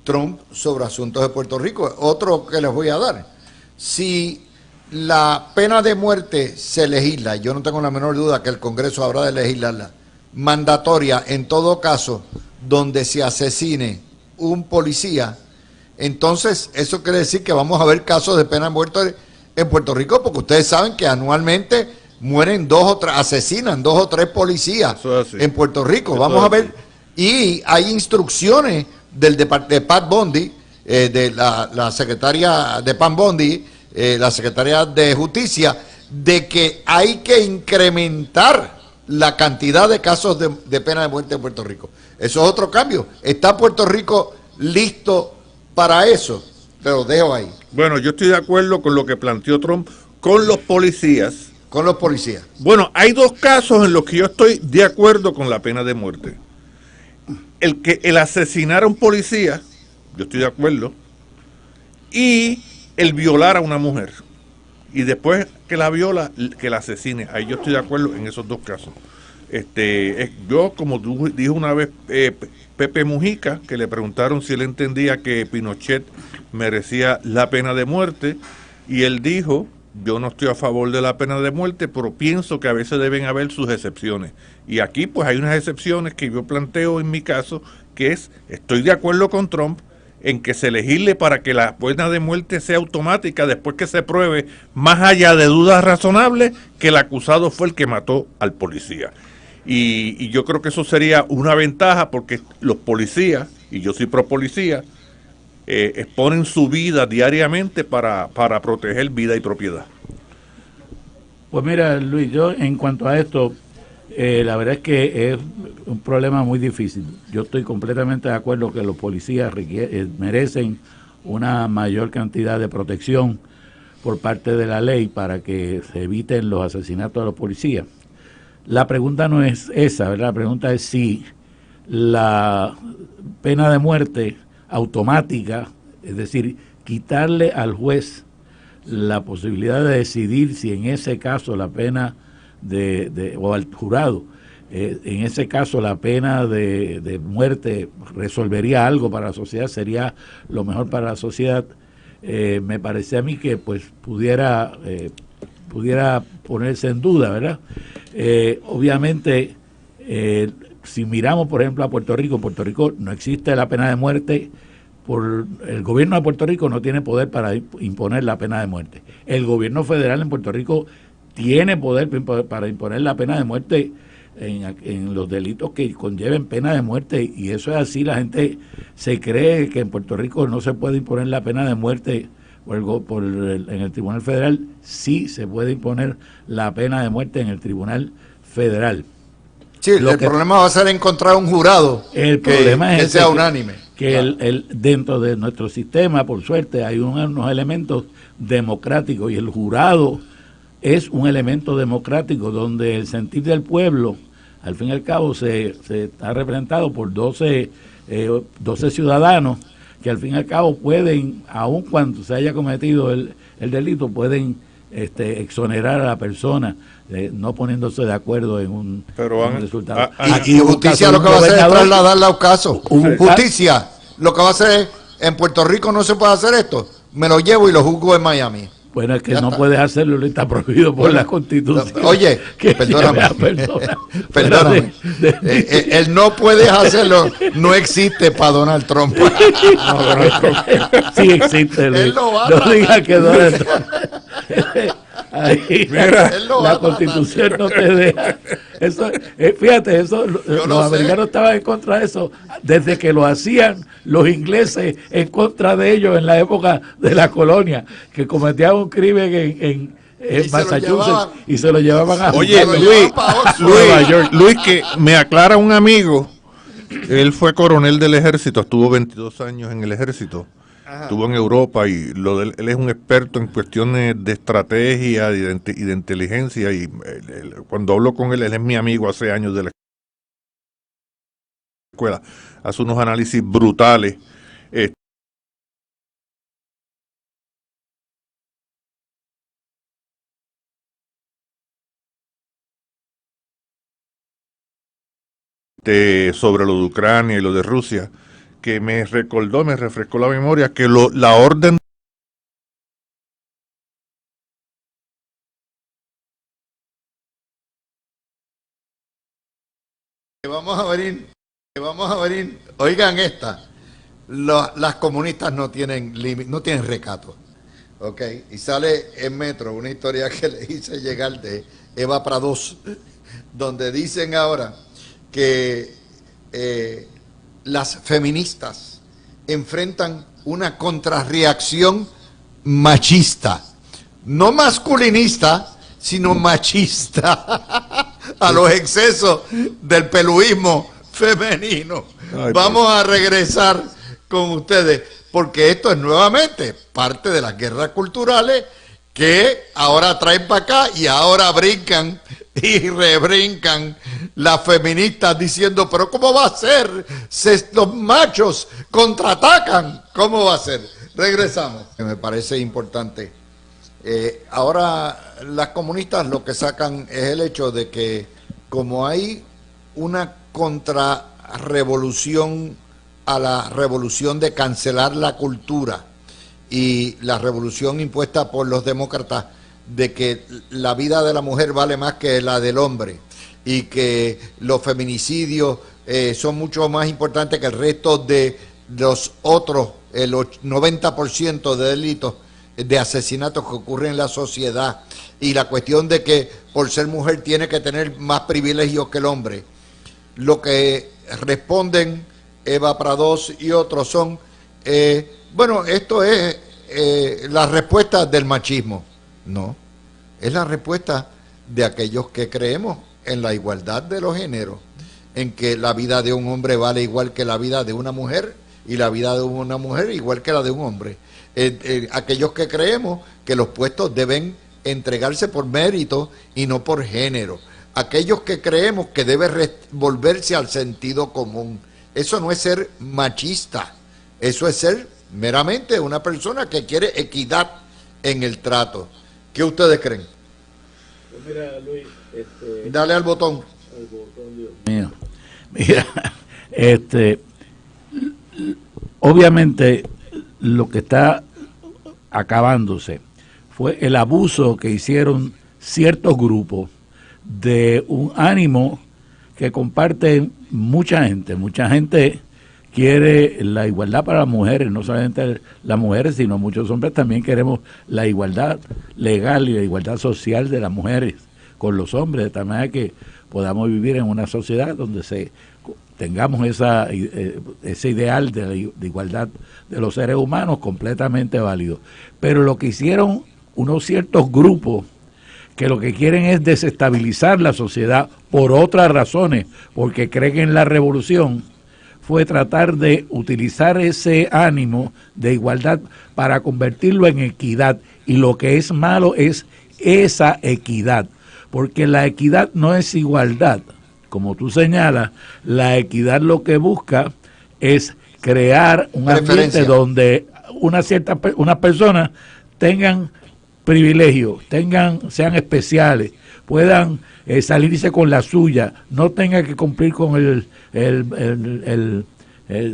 Trump sobre asuntos de Puerto Rico. Otro que les voy a dar. Si la pena de muerte se legisla, yo no tengo la menor duda que el Congreso habrá de legislarla, mandatoria en todo caso donde se asesine un policía, entonces eso quiere decir que vamos a ver casos de pena de muerte en Puerto Rico, porque ustedes saben que anualmente mueren asesinan 2 o 3 policías en Puerto Rico. Vamos a ver, y hay instrucciones de Pat Bondi, de la secretaria de Pam Bondi, la secretaria de Justicia, de que hay que incrementar la cantidad de casos de pena de muerte en Puerto Rico. Eso es otro cambio. ¿Está Puerto Rico listo para eso? Te lo dejo ahí. Bueno, yo estoy de acuerdo con lo que planteó Trump con los policías. Con los policías. Bueno, hay 2 casos en los que yo estoy de acuerdo con la pena de muerte. El asesinar a un policía, yo estoy de acuerdo, y el violar a una mujer. Y después que la viola, que la asesine. Ahí yo estoy de acuerdo en esos 2 casos. Yo, como dijo una vez Pepe Mujica, que le preguntaron si él entendía que Pinochet merecía la pena de muerte, y él dijo: yo no estoy a favor de la pena de muerte, pero pienso que a veces deben haber sus excepciones. Y aquí pues hay unas excepciones que yo planteo en mi caso, que es, estoy de acuerdo con Trump en que se legisle para que la pena de muerte sea automática después que se pruebe, más allá de dudas razonables, que el acusado fue el que mató al policía. Y yo creo que eso sería una ventaja, porque los policías, y yo soy pro policía, exponen su vida diariamente para proteger vida y propiedad. Pues mira, Luis, yo en cuanto a esto, la verdad es que es un problema muy difícil. Yo estoy completamente de acuerdo que los policías merecen una mayor cantidad de protección por parte de la ley para que se eviten los asesinatos de los policías. La pregunta no es esa, ¿verdad? La pregunta es si la pena de muerte automática, es decir, quitarle al juez la posibilidad de decidir si en ese caso la pena o al jurado, en ese caso la pena de muerte resolvería algo para la sociedad, sería lo mejor para la sociedad. Me parece a mí que pues pudiera ponerse en duda, ¿verdad? Obviamente, si miramos por ejemplo a Puerto Rico no existe la pena de muerte. El gobierno de Puerto Rico no tiene poder para imponer la pena de muerte. El gobierno federal en Puerto Rico tiene poder para imponer la pena de muerte en los delitos que conlleven pena de muerte, y eso es así. La gente se cree que en Puerto Rico no se puede imponer la pena de muerte en el Tribunal Federal. Sí se puede imponer la pena de muerte en el Tribunal Federal. Sí, el problema va a ser encontrar un jurado que sea unánime. Dentro de nuestro sistema, por suerte, hay unos elementos democráticos, y el jurado es un elemento democrático donde el sentir del pueblo, al fin y al cabo, se está representado por 12 ciudadanos que al fin y al cabo pueden, aun cuando se haya cometido el delito, pueden exonerar a la persona, no poniéndose de acuerdo en un resultado. Y justicia lo que va a hacer es trasladarla a caso. Justicia lo que va a hacer es, en Puerto Rico no se puede hacer esto, me lo llevo y lo juzgo en Miami. Bueno, es que no puedes hacerlo, está prohibido por la Constitución. Oye, perdóname. El no puedes hacerlo no existe para Donald Trump. Sí existe, Luis. No digas que Donald Trump. Ahí, mira, la Constitución no te deja. Eso, fíjate, eso los americanos estaban en contra de eso desde que lo hacían los ingleses en contra de ellos en la época de la colonia, que cometían un crimen en Massachusetts y se lo llevaban a... Oye, Luis, que me aclara un amigo, él fue coronel del ejército, estuvo 22 años en el ejército. Estuvo en Europa y él es un experto en cuestiones de estrategia y de inteligencia, y cuando hablo con él es mi amigo hace años de la escuela, hace unos análisis brutales. Sobre lo de Ucrania y lo de Rusia, que me refrescó la memoria que la orden Vamos a venir, oigan esta, las comunistas no tienen recato, ¿ok? Y sale en Metro una historia que le hice llegar de Eva Prados, donde dicen ahora que las feministas enfrentan una contrarreacción machista, no masculinista, sino machista, a los excesos del peluismo femenino. Vamos a regresar con ustedes, porque esto es nuevamente parte de las guerras culturales que ahora traen para acá y ahora brincan y rebrincan las feministas diciendo, pero ¿cómo va a ser? Los machos contraatacan, ¿cómo va a ser? Regresamos. Me parece importante. Ahora las comunistas lo que sacan es el hecho de que como hay una contrarrevolución a la revolución de cancelar la cultura y la revolución impuesta por los demócratas de que la vida de la mujer vale más que la del hombre y que los feminicidios son mucho más importantes que el resto de los otros, el 90% de delitos de asesinatos que ocurren en la sociedad, y la cuestión de que por ser mujer tiene que tener más privilegios que el hombre. Lo que responden Eva Prados y otros son, bueno, esto es la respuesta del machismo. No, es la respuesta de aquellos que creemos en la igualdad de los géneros, en que la vida de un hombre vale igual que la vida de una mujer y la vida de una mujer igual que la de un hombre. Aquellos que creemos que los puestos deben entregarse por mérito y no por género. Aquellos que creemos que debe volverse al sentido común. Eso no es ser machista, eso es ser meramente una persona que quiere equidad en el trato. ¿Qué ustedes creen? Pues mira, Luis, Dale al botón. Dios mío. Mira, obviamente lo que está acabándose fue el abuso que hicieron ciertos grupos de un ánimo que comparten mucha gente. Mucha gente quiere la igualdad para las mujeres, no solamente las mujeres, sino muchos hombres también queremos la igualdad legal y la igualdad social de las mujeres con los hombres, de tal manera que podamos vivir en una sociedad donde tengamos ese ideal de igualdad de los seres humanos completamente válido. Pero lo que hicieron unos ciertos grupos que lo que quieren es desestabilizar la sociedad por otras razones, porque creen en la revolución, fue tratar de utilizar ese ánimo de igualdad para convertirlo en equidad. Y lo que es malo es esa equidad, porque la equidad no es igualdad. Como tú señalas, la equidad lo que busca es crear un ambiente donde unas personas tengan privilegios, sean especiales, puedan salirse con la suya, no tengan que cumplir con el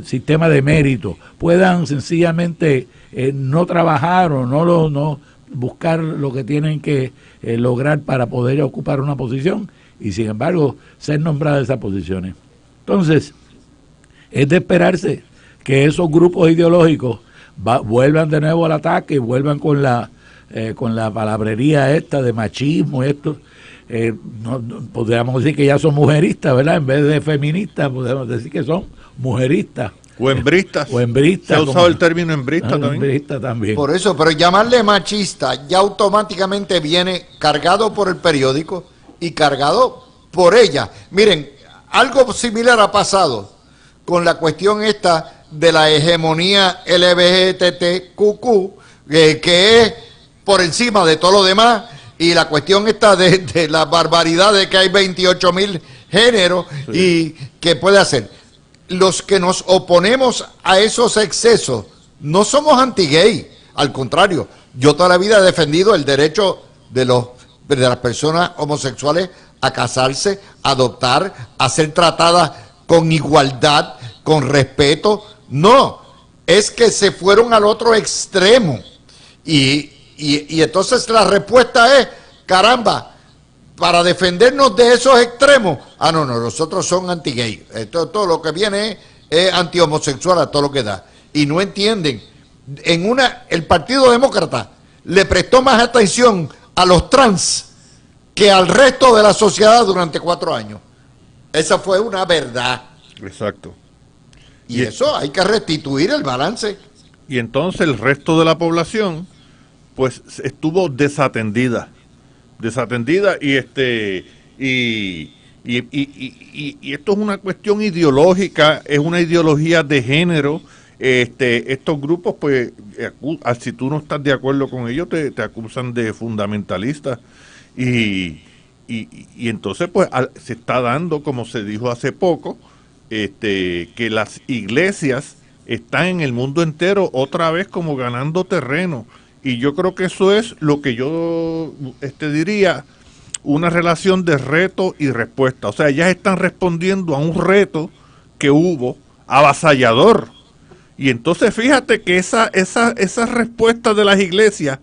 sistema de mérito, puedan sencillamente no trabajar o no buscar lo que tienen que lograr para poder ocupar una posición y sin embargo ser nombradas esas posiciones. Entonces, es de esperarse que esos grupos ideológicos vuelvan de nuevo al ataque y vuelvan con la palabrería esta de machismo, podríamos decir que ya son mujeristas, ¿verdad? En vez de feministas, podemos decir que son mujeristas. O hembristas. Se ha usado el término hembrista también. Por eso, pero llamarle machista ya automáticamente viene cargado por el periódico y cargado por ella. Miren, algo similar ha pasado con la cuestión esta de la hegemonía LGBTQ, que es por encima de todo lo demás, y la cuestión esta de la barbaridad de que hay 28,000 géneros, sí. Y que puede hacer. Los que nos oponemos a esos excesos no somos anti-gay, al contrario, yo toda la vida he defendido el derecho de las personas homosexuales a casarse, a adoptar, a ser tratadas con igualdad, con respeto. No, es que se fueron al otro extremo. Y entonces la respuesta es, caramba, para defendernos de esos extremos, no, nosotros son anti-gay. Todo lo que viene es anti-homosexual a todo lo que da. Y no entienden. El Partido Demócrata le prestó más atención a los trans que al resto de la sociedad durante 4 años. Esa fue una verdad. Exacto. Y eso hay que restituir el balance. Y entonces el resto de la población pues estuvo desatendida y esto es una cuestión ideológica, es una ideología de género. Estos grupos, pues, si tú no estás de acuerdo con ellos, te acusan de fundamentalista y entonces, pues, se está dando, como se dijo hace poco, que las iglesias están en el mundo entero otra vez como ganando terreno. Y yo creo que eso es lo que yo diría, una relación de reto y respuesta. O sea, ellas están respondiendo a un reto que hubo avasallador. Y entonces fíjate que esa respuesta de las iglesias,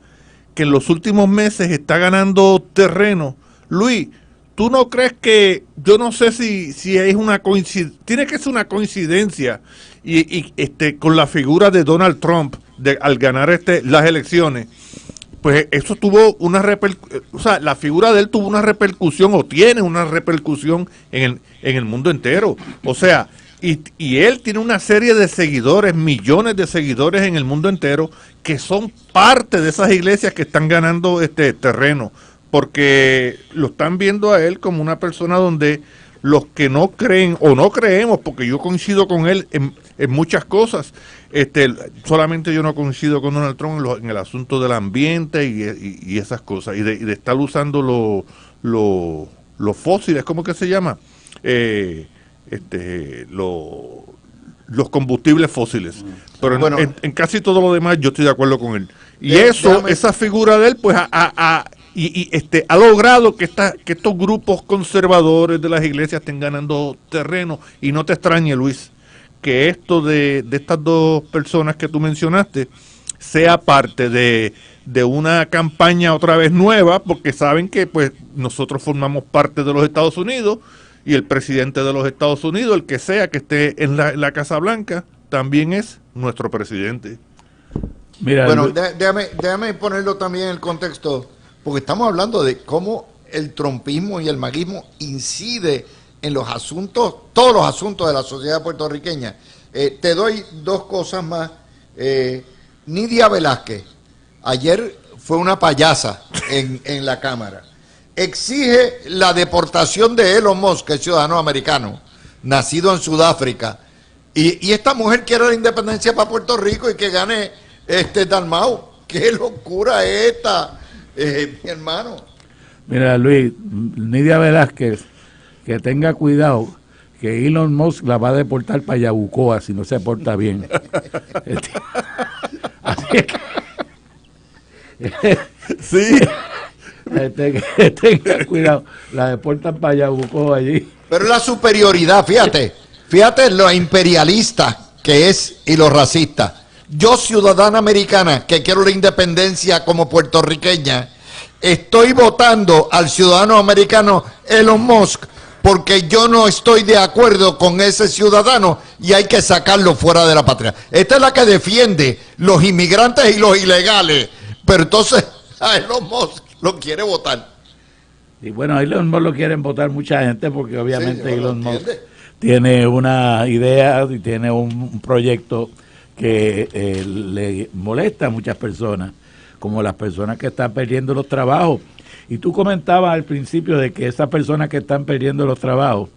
que en los últimos meses está ganando terreno. Luis, ¿tú no crees que, yo no sé si es una coincidencia, tiene que ser una coincidencia y con la figura de Donald Trump al ganar las elecciones, pues eso tuvo una la figura de él tuvo una repercusión o tiene una repercusión en el mundo entero. O sea, y él tiene una serie de seguidores, millones de seguidores en el mundo entero que son parte de esas iglesias que están ganando terreno, porque lo están viendo a él como una persona donde los que no creen o no creemos, porque yo coincido con él en muchas cosas, solamente yo no coincido con Donald Trump en el asunto del ambiente y esas cosas, y de estar usando los fósiles, ¿cómo que se llama? Los combustibles fósiles. Pero bueno, en casi todo lo demás yo estoy de acuerdo con él. Y esa figura de él, pues, ha logrado que estos grupos conservadores de las iglesias estén ganando terreno. Y no te extrañe, Luis, que esto de estas dos personas que tú mencionaste sea parte de una campaña otra vez nueva, porque saben que pues nosotros formamos parte de los Estados Unidos y el presidente de los Estados Unidos, el que sea que esté en la Casa Blanca, también es nuestro presidente. Mira, bueno, déjame ponerlo también en el contexto, porque estamos hablando de cómo el trumpismo y el maguismo incide en los asuntos, todos los asuntos de la sociedad puertorriqueña. Te doy dos cosas más. Nidia Velázquez, ayer fue una payasa en la Cámara. Exige la deportación de Elon Musk, que es ciudadano americano, nacido en Sudáfrica. Y esta mujer quiere la independencia para Puerto Rico y que gane Dalmau. ¿Qué locura es esta, mi hermano? Mira, Luis, Nidia Velázquez, que tenga cuidado, que Elon Musk la va a deportar para Yabucoa si no se porta bien. Así que sí, que tenga cuidado, la deportan para Yabucoa allí. Pero la superioridad, fíjate lo imperialista que es y lo racista. Yo, ciudadana americana, que quiero la independencia como puertorriqueña, estoy votando al ciudadano americano Elon Musk porque yo no estoy de acuerdo con ese ciudadano y hay que sacarlo fuera de la patria. Esta es la que defiende los inmigrantes y los ilegales, pero entonces a Elon Musk lo quiere votar. Y bueno, Elon Musk lo quieren votar mucha gente porque obviamente sí, Elon Musk tiene una idea y tiene un proyecto que le molesta a muchas personas, como las personas que están perdiendo los trabajos. Y tú comentabas al principio de que esas personas que están perdiendo los trabajos,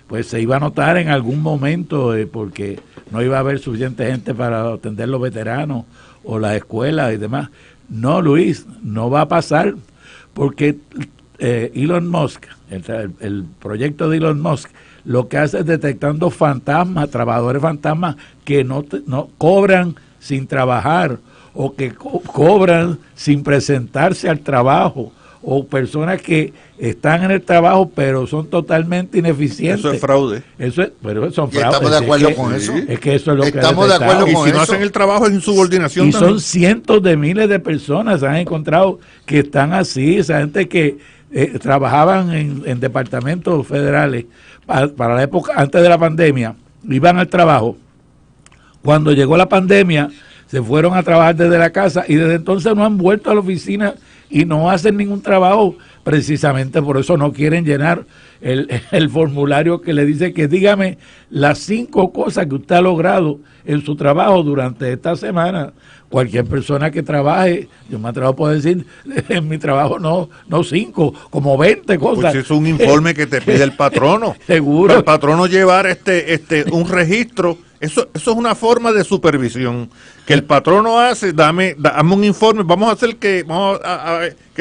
pues se iba a notar en algún momento porque no iba a haber suficiente gente para atender los veteranos o las escuelas y demás. No, Luis, no va a pasar porque Elon Musk, el proyecto de Elon Musk, lo que hace es detectando fantasmas, trabajadores fantasmas que no cobran sin trabajar o que cobran sin presentarse al trabajo, o personas que están en el trabajo pero son totalmente ineficientes. Eso es fraude. Pero son fraudes. Estamos de acuerdo con eso. Es que eso es lo que estamos de acuerdo con eso. Y si no hacen el trabajo es insubordinación y también. Son cientos de miles de personas, se han encontrado que están así, esa gente que trabajaban en departamentos federales para la época antes de la pandemia, iban al trabajo. Cuando llegó la pandemia, se fueron a trabajar desde la casa y desde entonces no han vuelto a la oficina y no hacen ningún trabajo, precisamente por eso no quieren llenar el formulario que le dice que dígame las 5 cosas que usted ha logrado en su trabajo durante esta semana. Cualquier persona que trabaje, yo me atrevo a poder decir, en mi trabajo no 5, como 20 cosas. Pues es un informe que te pide el patrono. Seguro. Para el patrono llevar un registro, eso es una forma de supervisión que el patrono hace. Dame un informe, vamos a hacer que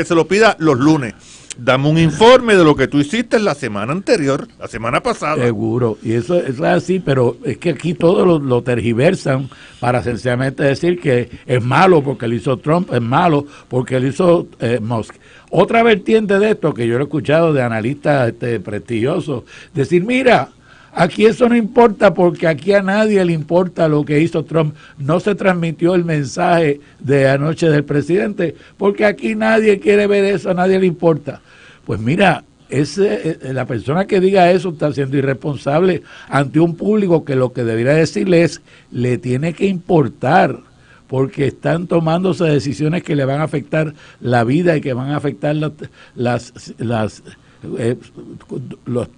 se lo pida los lunes. Dame un informe de lo que tú hiciste la semana anterior, la semana pasada. Seguro, y eso es así, pero es que aquí todo lo tergiversan para sencillamente decir que es malo porque lo hizo Trump, es malo porque lo hizo Musk. Otra vertiente de esto que yo he escuchado de analistas prestigiosos, decir, mira, aquí eso no importa porque aquí a nadie le importa lo que hizo Trump. No se transmitió el mensaje de anoche del presidente porque aquí nadie quiere ver eso, a nadie le importa. Pues mira, la persona que diga eso está siendo irresponsable ante un público que lo que debería decirle es, le tiene que importar, porque están tomándose decisiones que le van a afectar la vida y que van a afectar los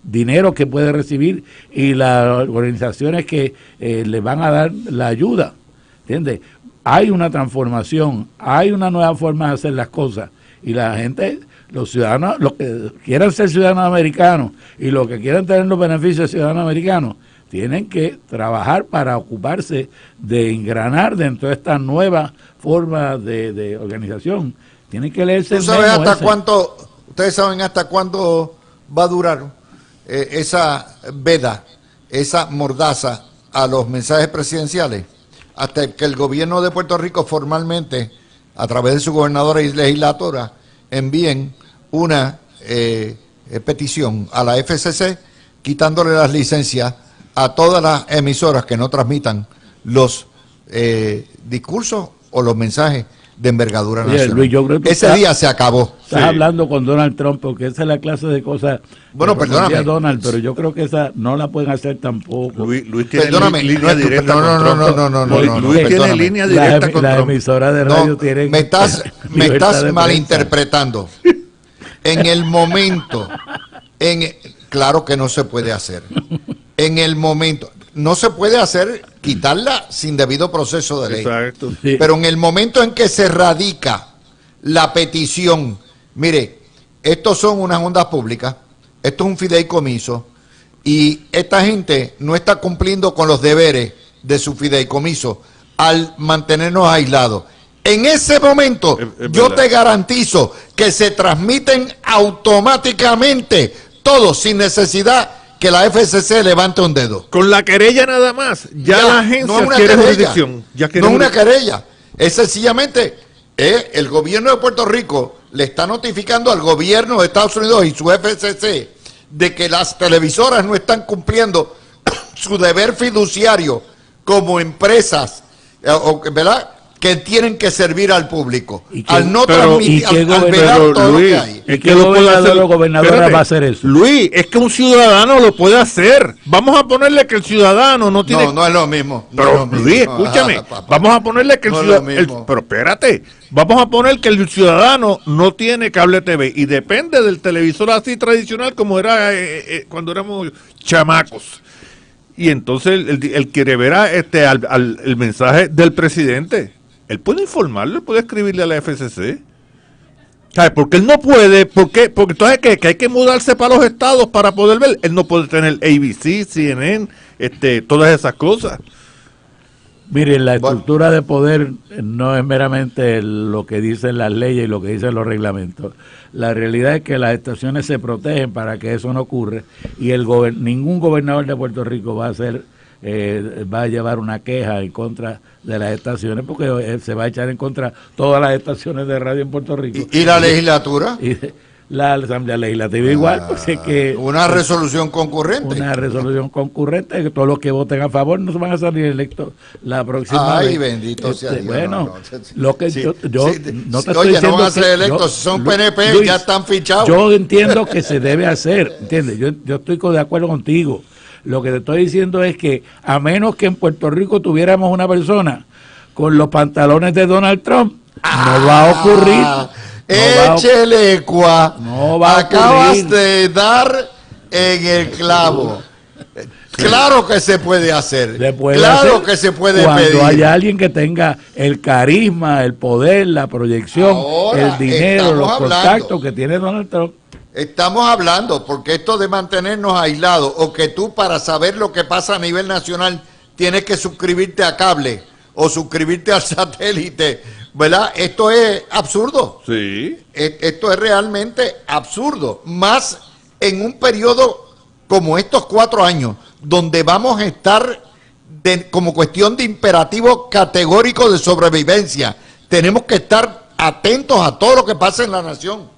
dineros que puede recibir y las organizaciones que le van a dar la ayuda, ¿entiendes? Hay una transformación, hay una nueva forma de hacer las cosas y la gente, los ciudadanos, los que quieran ser ciudadanos americanos y los que quieran tener los beneficios de ciudadanos americanos, tienen que trabajar para ocuparse de engranar dentro de esta nueva forma de organización. Tienen que leerse el memo ese. ¿Ustedes saben hasta cuándo va a durar esa veda, esa mordaza a los mensajes presidenciales? Hasta que el gobierno de Puerto Rico formalmente a través de su gobernadora y legislatura, envíen una petición a la FCC quitándole las licencias a todas las emisoras que no transmitan los discursos o los mensajes de envergadura nacional. Luis, yo creo que ese día se acabó. Estás hablando con Donald Trump, porque esa es la clase de cosas bueno, que perdóname. Donald, pero yo creo que esa no la pueden hacer tampoco. Luis tiene Perdóname, línea directa no, con no, Trump. no, no, no, no, Luis no, tiene perdóname. línea directa con Las Trump. emisoras de radio No, tienen me estás libertad de malinterpretando. En el momento, claro que no se puede hacer. En el momento, no se puede hacer, quitarla sin debido proceso de ley. Exacto. Sí. Pero en el momento en que se radica la petición, mire, estos son unas ondas públicas, esto es un fideicomiso, y esta gente no está cumpliendo con los deberes de su fideicomiso al mantenernos aislados. En ese momento, Es yo verdad. te garantizo que se transmiten automáticamente todos sin necesidad que la FCC levante un dedo. Con la querella nada más, ya la agencia no es una quiere querella, jurisdicción. Ya quiere no es una jurisdicción. querella, es sencillamente el gobierno de Puerto Rico le está notificando al gobierno de Estados Unidos y su FCC de que las televisoras no están cumpliendo su deber fiduciario como empresas, ¿verdad?, que tienen que servir al público. ¿Y qué- Al no pero- transmitir, y qué al velar Pero, todo Luis, lo que hay. ¿Y qué gobernador o gobernadora va a hacer eso? Luis, es que un ciudadano lo puede hacer. Vamos a ponerle que el ciudadano no tiene... No, no es lo mismo. no es Pero lo mismo. Luis, escúchame, Ah, papá. vamos a ponerle que el No es ciudadano... lo mismo. Pero espérate, vamos a poner que el ciudadano no tiene cable TV y depende del televisor así tradicional como era cuando éramos chamacos. Y entonces él quiere ver el mensaje del presidente. Él puede informarlo, él puede escribirle a la FCC. ¿Sabes? Porque él no puede, porque entonces que hay que mudarse para los estados para poder ver. Él no puede tener ABC, CNN, todas esas cosas. Mire, la Bueno. estructura de poder no es meramente lo que dicen las leyes y lo que dicen los reglamentos. La realidad es que las estaciones se protegen para que eso no ocurra y ningún gobernador de Puerto Rico va a llevar una queja en contra de las estaciones porque se va a echar en contra todas las estaciones de radio en Puerto Rico. ¿Y la legislatura? Y la Asamblea Legislativa igual, pues es que Una resolución concurrente. una resolución concurrente, que todos los que voten a favor no se van a salir electos la próxima Ay, vez. bendito sea Dios. Bueno, no. lo que Sí, yo sí, no te oye, estoy diciendo no van a ser que- electos, si son PNP, Luis, ya están fichados. Yo entiendo que se debe hacer, ¿entiendes? Yo estoy de acuerdo contigo. Lo que te estoy diciendo es que a menos que en Puerto Rico tuviéramos una persona con los pantalones de Donald Trump, no va a ocurrir. No va a- Échele cua. No va a Acabas ocurrir. de dar en el clavo. Claro que se puede hacer. Se puede claro hacer que se puede cuando pedir. haya alguien que tenga el carisma, el poder, la proyección, Ahora el dinero, estamos los hablando. contactos que tiene Donald Trump. Estamos hablando, porque esto de mantenernos aislados, o que tú para saber lo que pasa a nivel nacional tienes que suscribirte a cable o suscribirte al satélite, ¿verdad? Esto es absurdo. Sí. Esto es realmente absurdo. Más en un periodo como estos 4 años, donde vamos a estar como cuestión de imperativo categórico de sobrevivencia. Tenemos que estar atentos a todo lo que pasa en la nación.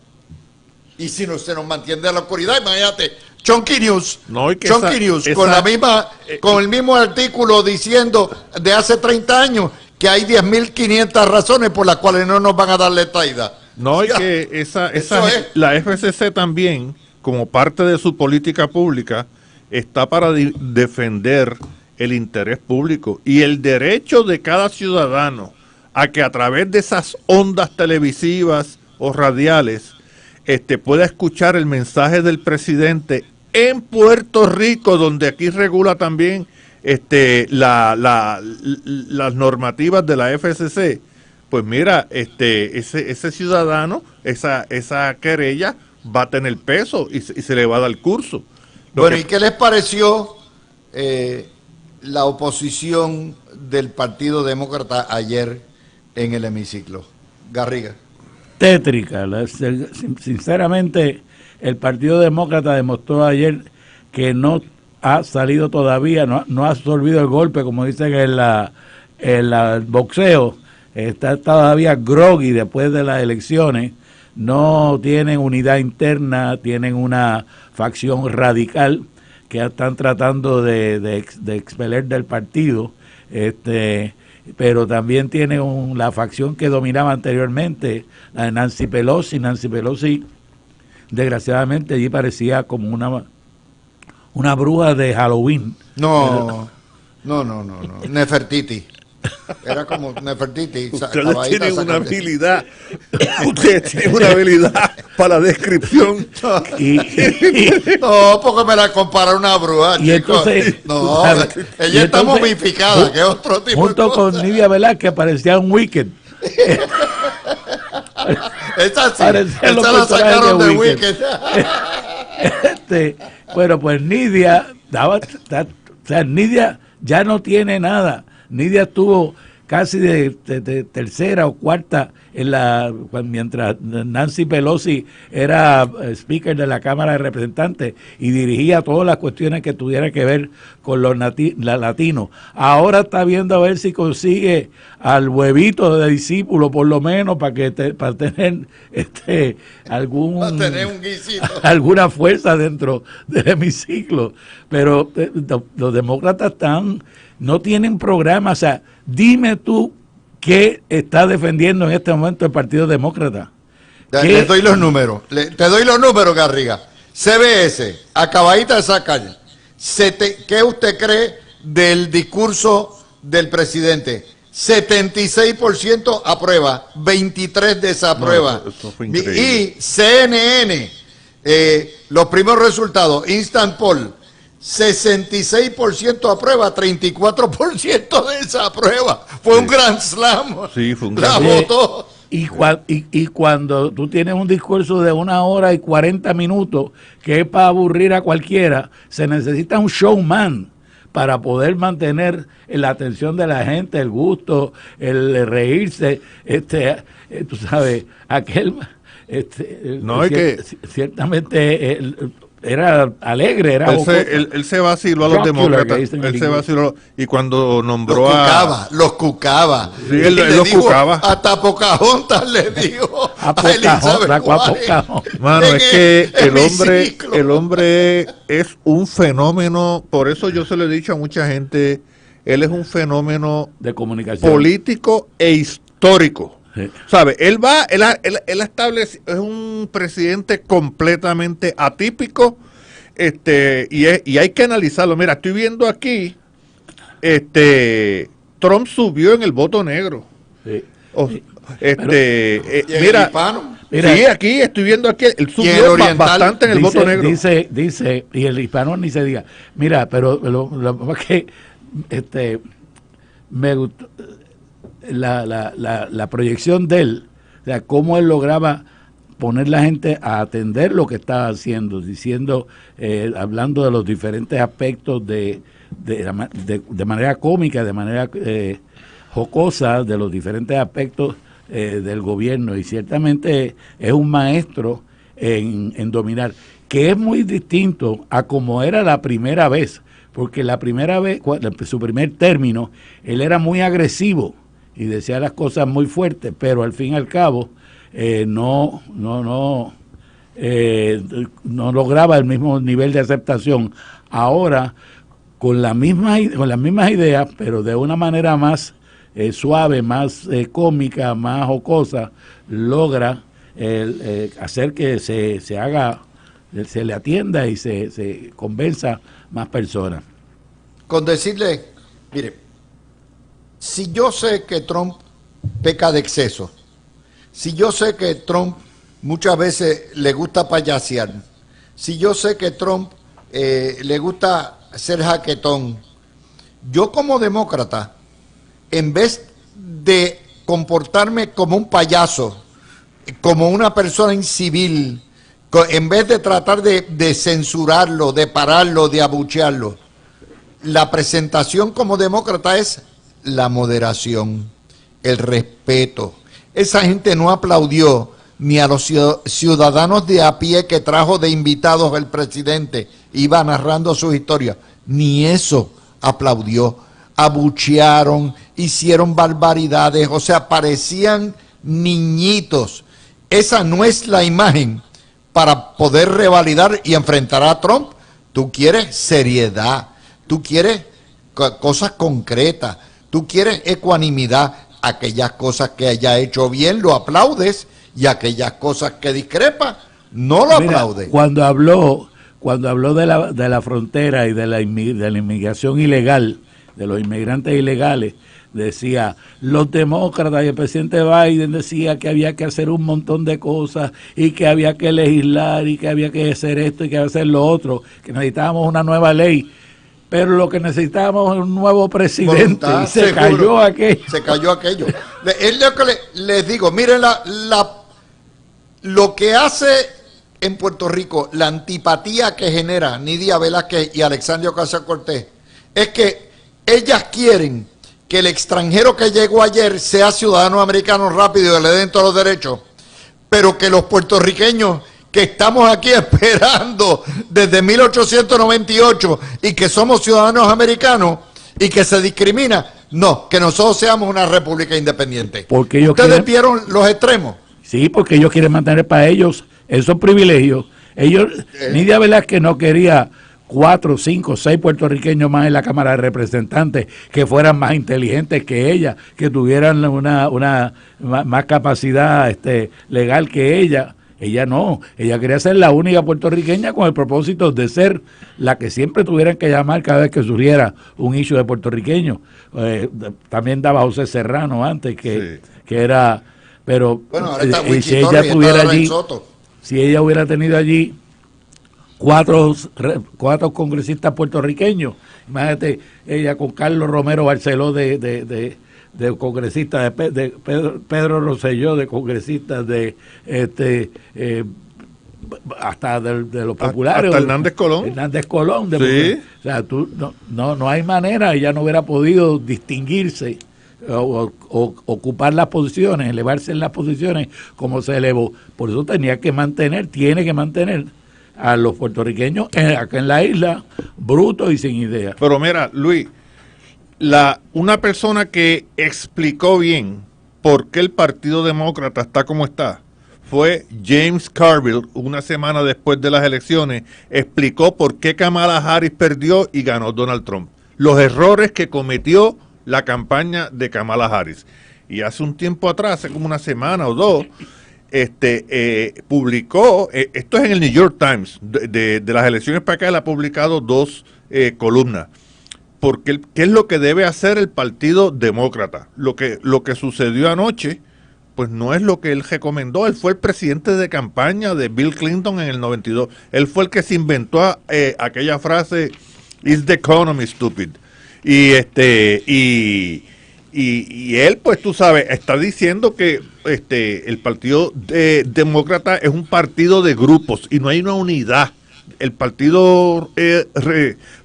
Y si no se nos mantiene en la oscuridad, imagínate, Chonky News, No, y que Chonky esa- News, esa- con la misma, con el mismo artículo diciendo de hace 30 años que hay 10.500 razones por las cuales no nos van a dar la estaida. No, y Ya, que eso es. la FCC también, como parte de su política pública, está para defender el interés público y el derecho de cada ciudadano a que a través de esas ondas televisivas o radiales pueda escuchar el mensaje del presidente en Puerto Rico, donde aquí regula también las normativas de la FCC. Pues mira, ese ciudadano, esa querella va a tener peso y se le va a dar curso. Bueno, ¿y qué les pareció la oposición del Partido Demócrata ayer en el hemiciclo? Garriga. Tétrica. Sinceramente, el Partido Demócrata demostró ayer que no ha salido todavía, no ha absorbido el golpe, como dicen en el boxeo, está todavía groggy después de las elecciones, no tienen unidad interna, tienen una facción radical que están tratando de expeler del partido, pero también tienen la facción que dominaba anteriormente, la de Nancy Pelosi. Nancy Pelosi, desgraciadamente, allí parecía como una bruja de Halloween. No. Nefertiti. Era como Nefertiti. Ustedes tienen una habilidad. Ustedes tienen una habilidad para la descripción. No, porque me la compara una bruja, y chicos. entonces, no, ella está momificada, que es otro tipo junto de cosa. con Nidia Velázquez parecía un Wicked. Esa sí, Parecían esa los la personajes sacaron de Wicked. Wicked. Bueno, pues Nidia Nidia ya no tiene nada. Nidia estuvo casi de tercera o cuarta mientras Nancy Pelosi era speaker de la Cámara de Representantes y dirigía todas las cuestiones que tuvieran que ver con los latinos. Ahora está viendo a ver si consigue al huevito de discípulo, por lo menos, para tener Va a tener un guisito. alguna fuerza dentro del hemiciclo. Pero los demócratas no tienen programa. O sea, dime tú qué está defendiendo en este momento el Partido Demócrata. Les doy los números. Te doy los números, Garriga. CBS, acabadita de sacar. ¿Qué usted cree del discurso del presidente? 76% aprueba, 23% desaprueba. No, eso fue increíble. Y CNN, los primeros resultados, Instant Poll, 66% aprueba, 34% desaprueba. Fue un gran slam. Sí, fue un La gran votó. Y cuando tú tienes un discurso de 1 hora y 40 minutos, que es para aburrir a cualquiera, se necesita un showman para poder mantener la atención de la gente, el gusto, el reírse, tú sabes, No, es que ciertamente era alegre, era él se vaciló a los demócratas, él se vaciló, y cuando nombró los cucaba. Sí, él los cucaba. Hasta Pocahontas le dijo a Elizabeth Juárez. Mano, es que el hombre es un fenómeno, por eso yo se lo he dicho a mucha gente, él es un fenómeno de comunicación político e histórico. Sí. ¿Sabe? Él establece, es un presidente completamente atípico, y hay que analizarlo. Mira, estoy viendo aquí, Trump subió en el voto negro. Sí. Mira, sí, aquí estoy viendo aquí, él subió bastante en el voto negro. Dice, y el hispano ni se diga. Mira, pero lo que me gustó la proyección de él, o sea, cómo él lograba poner la gente a atender lo que estaba haciendo, diciendo, hablando de los diferentes aspectos de manera cómica, de manera jocosa, de los diferentes aspectos del gobierno, y ciertamente es un maestro en dominar, que es muy distinto a como era la primera vez, porque la primera vez, su primer término, él era muy agresivo y decía las cosas muy fuertes, pero al fin y al cabo no lograba el mismo nivel de aceptación. Ahora, con las mismas ideas, pero de una manera más suave, más cómica, más jocosa, logra hacer que se le atienda y se convenza más personas. Con decirle, mire, si yo sé que Trump peca de exceso, si yo sé que Trump muchas veces le gusta payasear, si yo sé que Trump le gusta ser jaquetón, yo como demócrata, en vez de comportarme como un payaso, como una persona incivil, en vez de tratar de censurarlo, de pararlo, de abuchearlo, la presentación como demócrata es la moderación, el respeto. Esa gente no aplaudió ni a los ciudadanos de a pie que trajo de invitados el presidente, iba narrando su historia, ni eso aplaudió. Abuchearon hicieron barbaridades, o sea, parecían niñitos. Esa no es la imagen para poder revalidar y enfrentar a Trump. Tú quieres seriedad, tú quieres cosas concretas, tú quieres ecuanimidad. Aquellas cosas que haya hecho bien lo aplaudes y aquellas cosas que discrepa no lo aplaudes. Cuando habló de la frontera y de la inmigración ilegal, de los inmigrantes ilegales, decía, los demócratas y el presidente Biden decía que había que hacer un montón de cosas y que había que legislar y que había que hacer esto y que había que hacer lo otro, que necesitábamos una nueva ley, pero lo que necesitábamos es un nuevo presidente. Voluntad, y se seguro, cayó aquello. Se cayó aquello. Es lo que les digo, miren lo que hace en Puerto Rico, la antipatía que genera Nidia Velázquez y Alexandria Ocasio-Cortez, es que ellas quieren que el extranjero que llegó ayer sea ciudadano americano rápido y le den todos los derechos, pero que los puertorriqueños que estamos aquí esperando desde 1898 y que somos ciudadanos americanos y que se discrimina, no, que nosotros seamos una república independiente. Porque ¿Ustedes vieron los extremos? Sí, porque ellos quieren mantener para ellos esos privilegios. Nidia Velázquez no quería 4, 5, 6 puertorriqueños más en la Cámara de Representantes que fueran más inteligentes que ella, que tuvieran una más capacidad legal que ella. Ella no, ella quería ser la única puertorriqueña con el propósito de ser la que siempre tuvieran que llamar cada vez que surgiera un issue de puertorriqueños. También daba José Serrano antes, que era... Pero bueno, si ella estuviera allí, si ella hubiera tenido allí cuatro congresistas puertorriqueños, imagínate ella con Carlos Romero Barceló de congresista, de Pedro Rosselló de congresista, hasta de los populares, hasta Hernández Colón, sí. O sea, no hay manera, ella no hubiera podido distinguirse o ocupar las posiciones, elevarse en las posiciones como se elevó. Por eso tiene que mantener a los puertorriqueños acá en la isla brutos y sin idea. Pero mira, Luis, una persona que explicó bien por qué el Partido Demócrata está como está fue James Carville. Una semana después de las elecciones explicó por qué Kamala Harris perdió y ganó Donald Trump, los errores que cometió la campaña de Kamala Harris. Y hace un tiempo atrás, hace como una semana o dos, publicó, esto es en el New York Times, de las elecciones para acá, él ha publicado 2 columnas, porque qué es lo que debe hacer el Partido Demócrata. Lo que sucedió anoche, pues no es lo que él recomendó. Él fue el presidente de campaña de Bill Clinton en el 92. Él fue el que se inventó aquella frase, "Is the economy stupid?" Y él, pues tú sabes, está diciendo que el Partido Demócrata es un partido de grupos y no hay una unidad. El Partido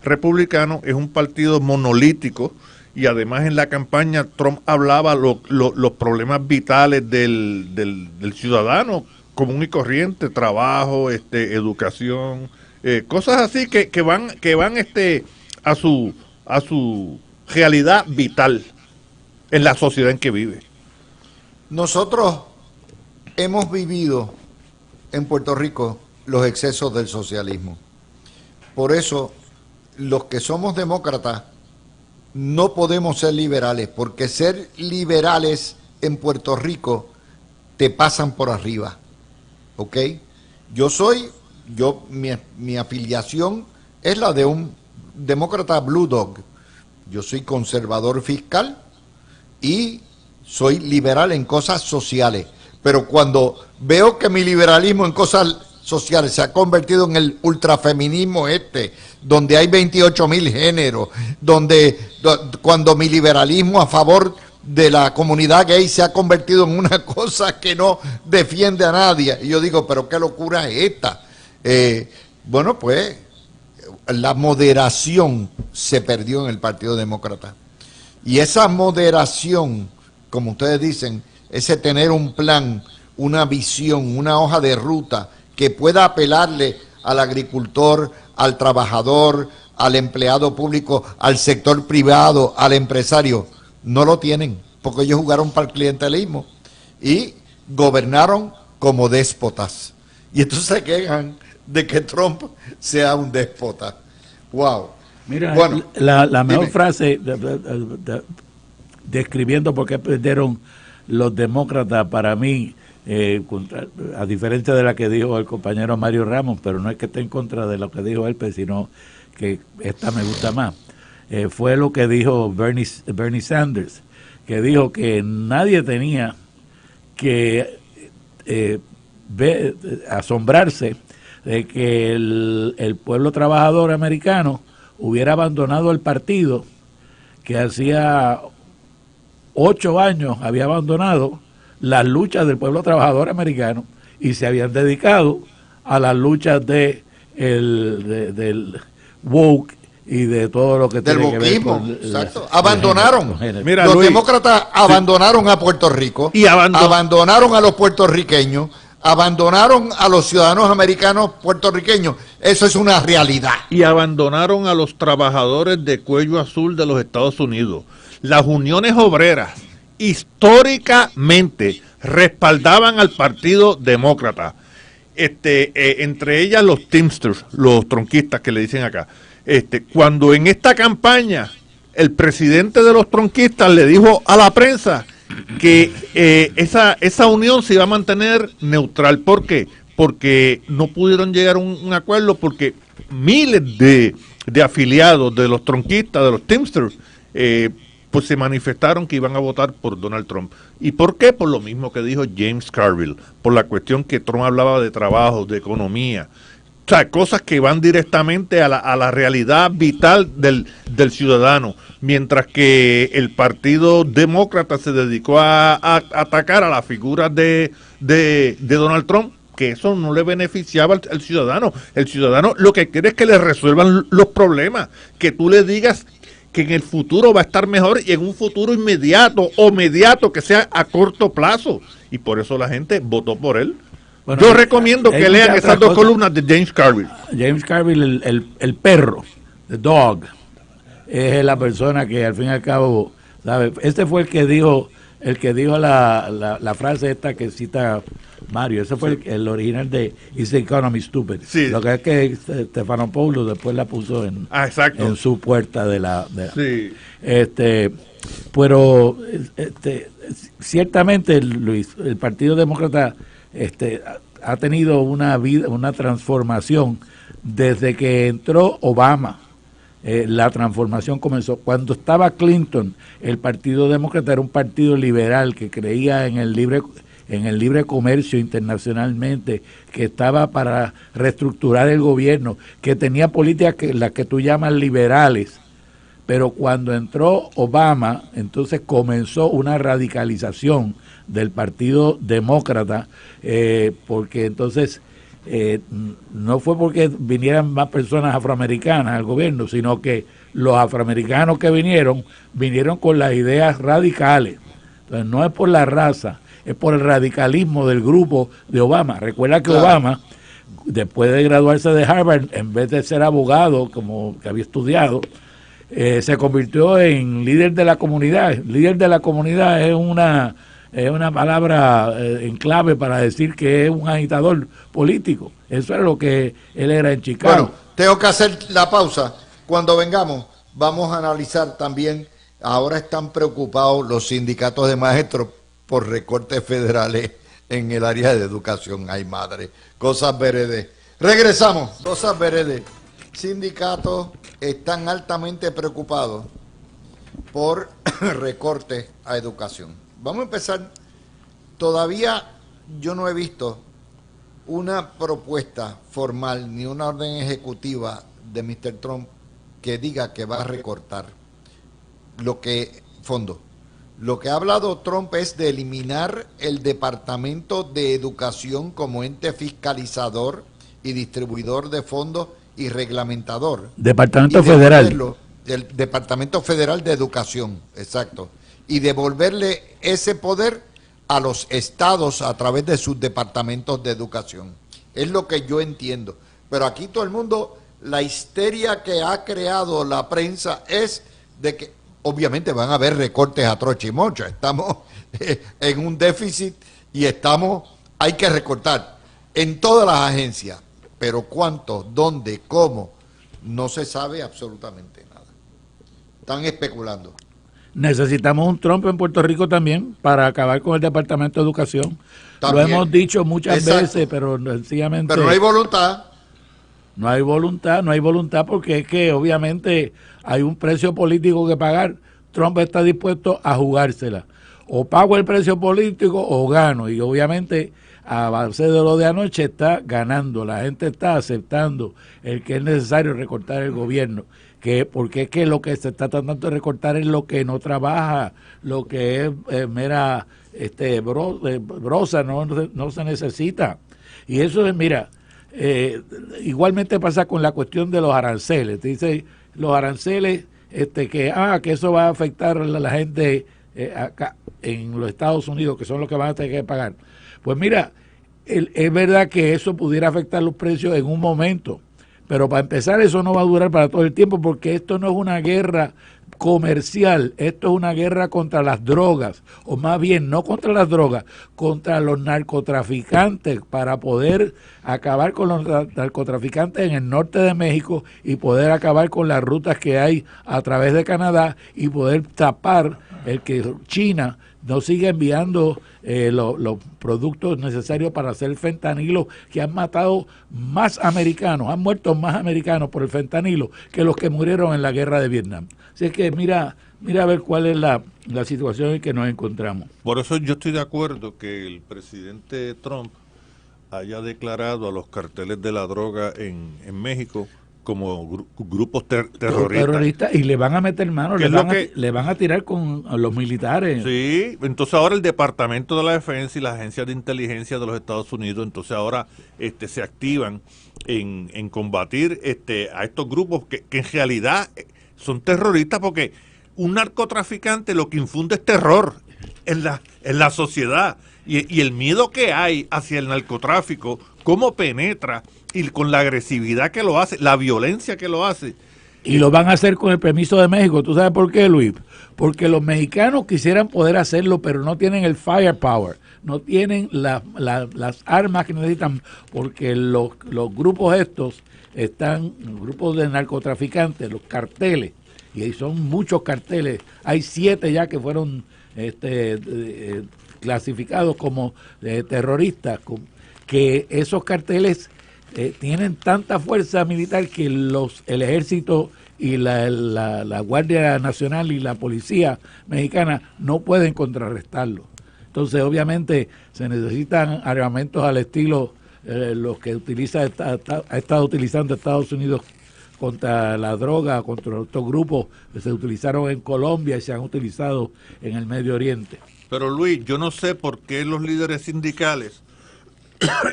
Republicano es un partido monolítico y además en la campaña Trump hablaba los problemas vitales del ciudadano común y corriente, trabajo, educación, cosas así que van a su realidad vital en la sociedad en que vive. Nosotros hemos vivido en Puerto Rico los excesos del socialismo. Por eso, los que somos demócratas no podemos ser liberales, porque ser liberales en Puerto Rico te pasan por arriba, ¿ok? Mi afiliación es la de un demócrata Blue Dog. Yo soy conservador fiscal y soy liberal en cosas sociales, pero cuando veo que mi liberalismo en cosas sociales se ha convertido en el ultrafeminismo donde hay 28,000 géneros, cuando mi liberalismo a favor de la comunidad gay se ha convertido en una cosa que no defiende a nadie, y yo digo, pero qué locura es esta. Bueno, pues la moderación se perdió en el Partido Demócrata. Y esa moderación, como ustedes dicen, ese tener un plan, una visión, una hoja de ruta que pueda apelarle al agricultor, al trabajador, al empleado público, al sector privado, al empresario, No lo tienen, porque ellos jugaron para el clientelismo y gobernaron como déspotas. Y entonces se quejan de que Trump sea un déspota. Wow. Mira, bueno, la mejor dime. frase describiendo por qué perdieron los demócratas para mí, a diferencia de la que dijo el compañero Mario Ramos, pero no es que esté en contra de lo que dijo él, pues, sino que esta me gusta más, fue lo que dijo Bernie Sanders, que dijo que nadie tenía que asombrarse de que el pueblo trabajador americano hubiera abandonado el partido que hacía 8 años había abandonado las luchas del pueblo trabajador americano y se habían dedicado a las luchas del woke y de todo lo que Del tiene que ver wokismo, con exacto. Abandonaron. con género. Mira, Los Luis, demócratas abandonaron a Puerto Rico, Y abandonaron a los puertorriqueños, abandonaron a los ciudadanos americanos puertorriqueños. Eso es una realidad. y abandonaron a los trabajadores de cuello azul de los Estados Unidos. Las uniones obreras históricamente respaldaban al Partido Demócrata. Entre ellas los Teamsters, los tronquistas que le dicen acá. Cuando en esta campaña el presidente de los tronquistas le dijo a la prensa que esa unión se iba a mantener neutral. ¿Por qué? Porque no pudieron llegar a un acuerdo, porque miles de afiliados de los tronquistas, de los Teamsters, pues se manifestaron que iban a votar por Donald Trump. ¿Y por qué? Por lo mismo que dijo James Carville, por la cuestión que Trump hablaba de trabajo, de economía. O sea, cosas que van directamente a la realidad vital del ciudadano, mientras que el Partido Demócrata se dedicó a atacar a la figura de Donald Trump, que eso no le beneficiaba al ciudadano. El ciudadano lo que quiere es que le resuelvan los problemas, que tú le digas que en el futuro va a estar mejor y en un futuro inmediato o mediato que sea a corto plazo. Y por eso la gente votó por él. Bueno, yo recomiendo que lean muchas esas otras dos cosas. columnas de James Carville. James Carville, el perro, the dog, es la persona que al fin y al cabo, ¿sabe? Este fue el que dijo la frase esta que cita Mario. Ese fue el original de Is the Economy Stupid. Sí. Lo que es que Stephanopoulos después la puso Exacto. en su puerta de la Sí. pero ciertamente, Luis, el Partido Demócrata ha tenido una transformación desde que entró Obama. La transformación comenzó cuando estaba Clinton. El Partido Demócrata era un partido liberal que creía en el libre comercio internacionalmente, que estaba para reestructurar el gobierno, que tenía políticas las que tú llamas liberales. Pero cuando entró Obama, entonces comenzó una radicalización del Partido Demócrata, porque entonces no fue porque vinieran más personas afroamericanas al gobierno, sino que los afroamericanos que vinieron con las ideas radicales. Entonces no es por la raza, es por el radicalismo del grupo de Obama. Recuerda que Obama, después de graduarse de Harvard, en vez de ser abogado, como que había estudiado, se convirtió en líder de la comunidad. Líder de la comunidad es una palabra en clave para decir que es un agitador político. Eso era lo que él era en Chicago. Bueno, tengo que hacer la pausa. Cuando vengamos, vamos a analizar también, ahora están preocupados los sindicatos de maestros por recortes federales en el área de educación. Ay, madre, cosas veredes. Regresamos, cosas veredes. Sindicatos están altamente preocupados por recortes a educación. Vamos a empezar. Todavía yo no he visto una propuesta formal ni una orden ejecutiva de Mr. Trump que diga que va a recortar lo que ha hablado Trump es de eliminar el Departamento de Educación como ente fiscalizador y distribuidor de fondos y reglamentador. Departamento Federal. El Departamento Federal de Educación, exacto. Y devolverle ese poder a los estados a través de sus departamentos de educación. Es lo que yo entiendo. Pero aquí todo el mundo, la histeria que ha creado la prensa es de que obviamente van a haber recortes a trocha y mocha. Estamos en un déficit y hay que recortar en todas las agencias, pero cuánto, dónde, cómo, no se sabe absolutamente nada. Están especulando. Necesitamos un Trump en Puerto Rico también para acabar con el Departamento de Educación. También. Lo hemos dicho muchas Exacto. veces, pero sencillamente... Pero no hay voluntad. No hay voluntad porque es que obviamente hay un precio político que pagar. Trump está dispuesto a jugársela. O pago el precio político o gano. Y obviamente a base de lo de anoche está ganando. La gente está aceptando el que es necesario recortar el gobierno. Porque es que lo que se está tratando de recortar es lo que no trabaja, lo que es mera brosa, no se necesita. Y eso es, mira... igualmente pasa con la cuestión de los aranceles. Te dice los aranceles que eso va a afectar a la gente acá en los Estados Unidos, que son los que van a tener que pagar. Pues mira, es verdad que eso pudiera afectar los precios en un momento, pero para empezar eso no va a durar para todo el tiempo, porque esto no es una guerra comercial, esto es una guerra contra las drogas, o más bien no contra las drogas, contra los narcotraficantes, para poder acabar con los narcotraficantes en el norte de México y poder acabar con las rutas que hay a través de Canadá y poder tapar el que China no siga enviando los productos necesarios para hacer fentanilo, que han matado más americanos, han muerto más americanos por el fentanilo que los que murieron en la guerra de Vietnam. Así es que mira a ver cuál es la situación en que nos encontramos. Por eso yo estoy de acuerdo que el presidente Trump haya declarado a los carteles de la droga en México como grupos terroristas. Y le van a meter mano, le van a tirar con los militares. Sí, entonces ahora el Departamento de la Defensa y las agencias de inteligencia de los Estados Unidos, entonces ahora se activan en combatir a estos grupos que en realidad son terroristas, porque un narcotraficante lo que infunde es terror en la sociedad, y el miedo que hay hacia el narcotráfico, cómo penetra, y con la agresividad que lo hace, la violencia que lo hace. Y lo van a hacer con el permiso de México. ¿Tú sabes por qué, Luis? Porque los mexicanos quisieran poder hacerlo, pero no tienen el firepower, no tienen las armas que necesitan, porque los grupos estos grupos de narcotraficantes, los carteles, y son muchos carteles, hay 7 ya que fueron clasificados como terroristas, que esos carteles tienen tanta fuerza militar que el ejército y la Guardia Nacional y la policía mexicana no pueden contrarrestarlo. Entonces, obviamente, se necesitan armamentos al estilo los que ha estado utilizando Estados Unidos contra la droga, contra estos grupos que se utilizaron en Colombia y se han utilizado en el Medio Oriente. Pero Luis, yo no sé por qué los líderes sindicales,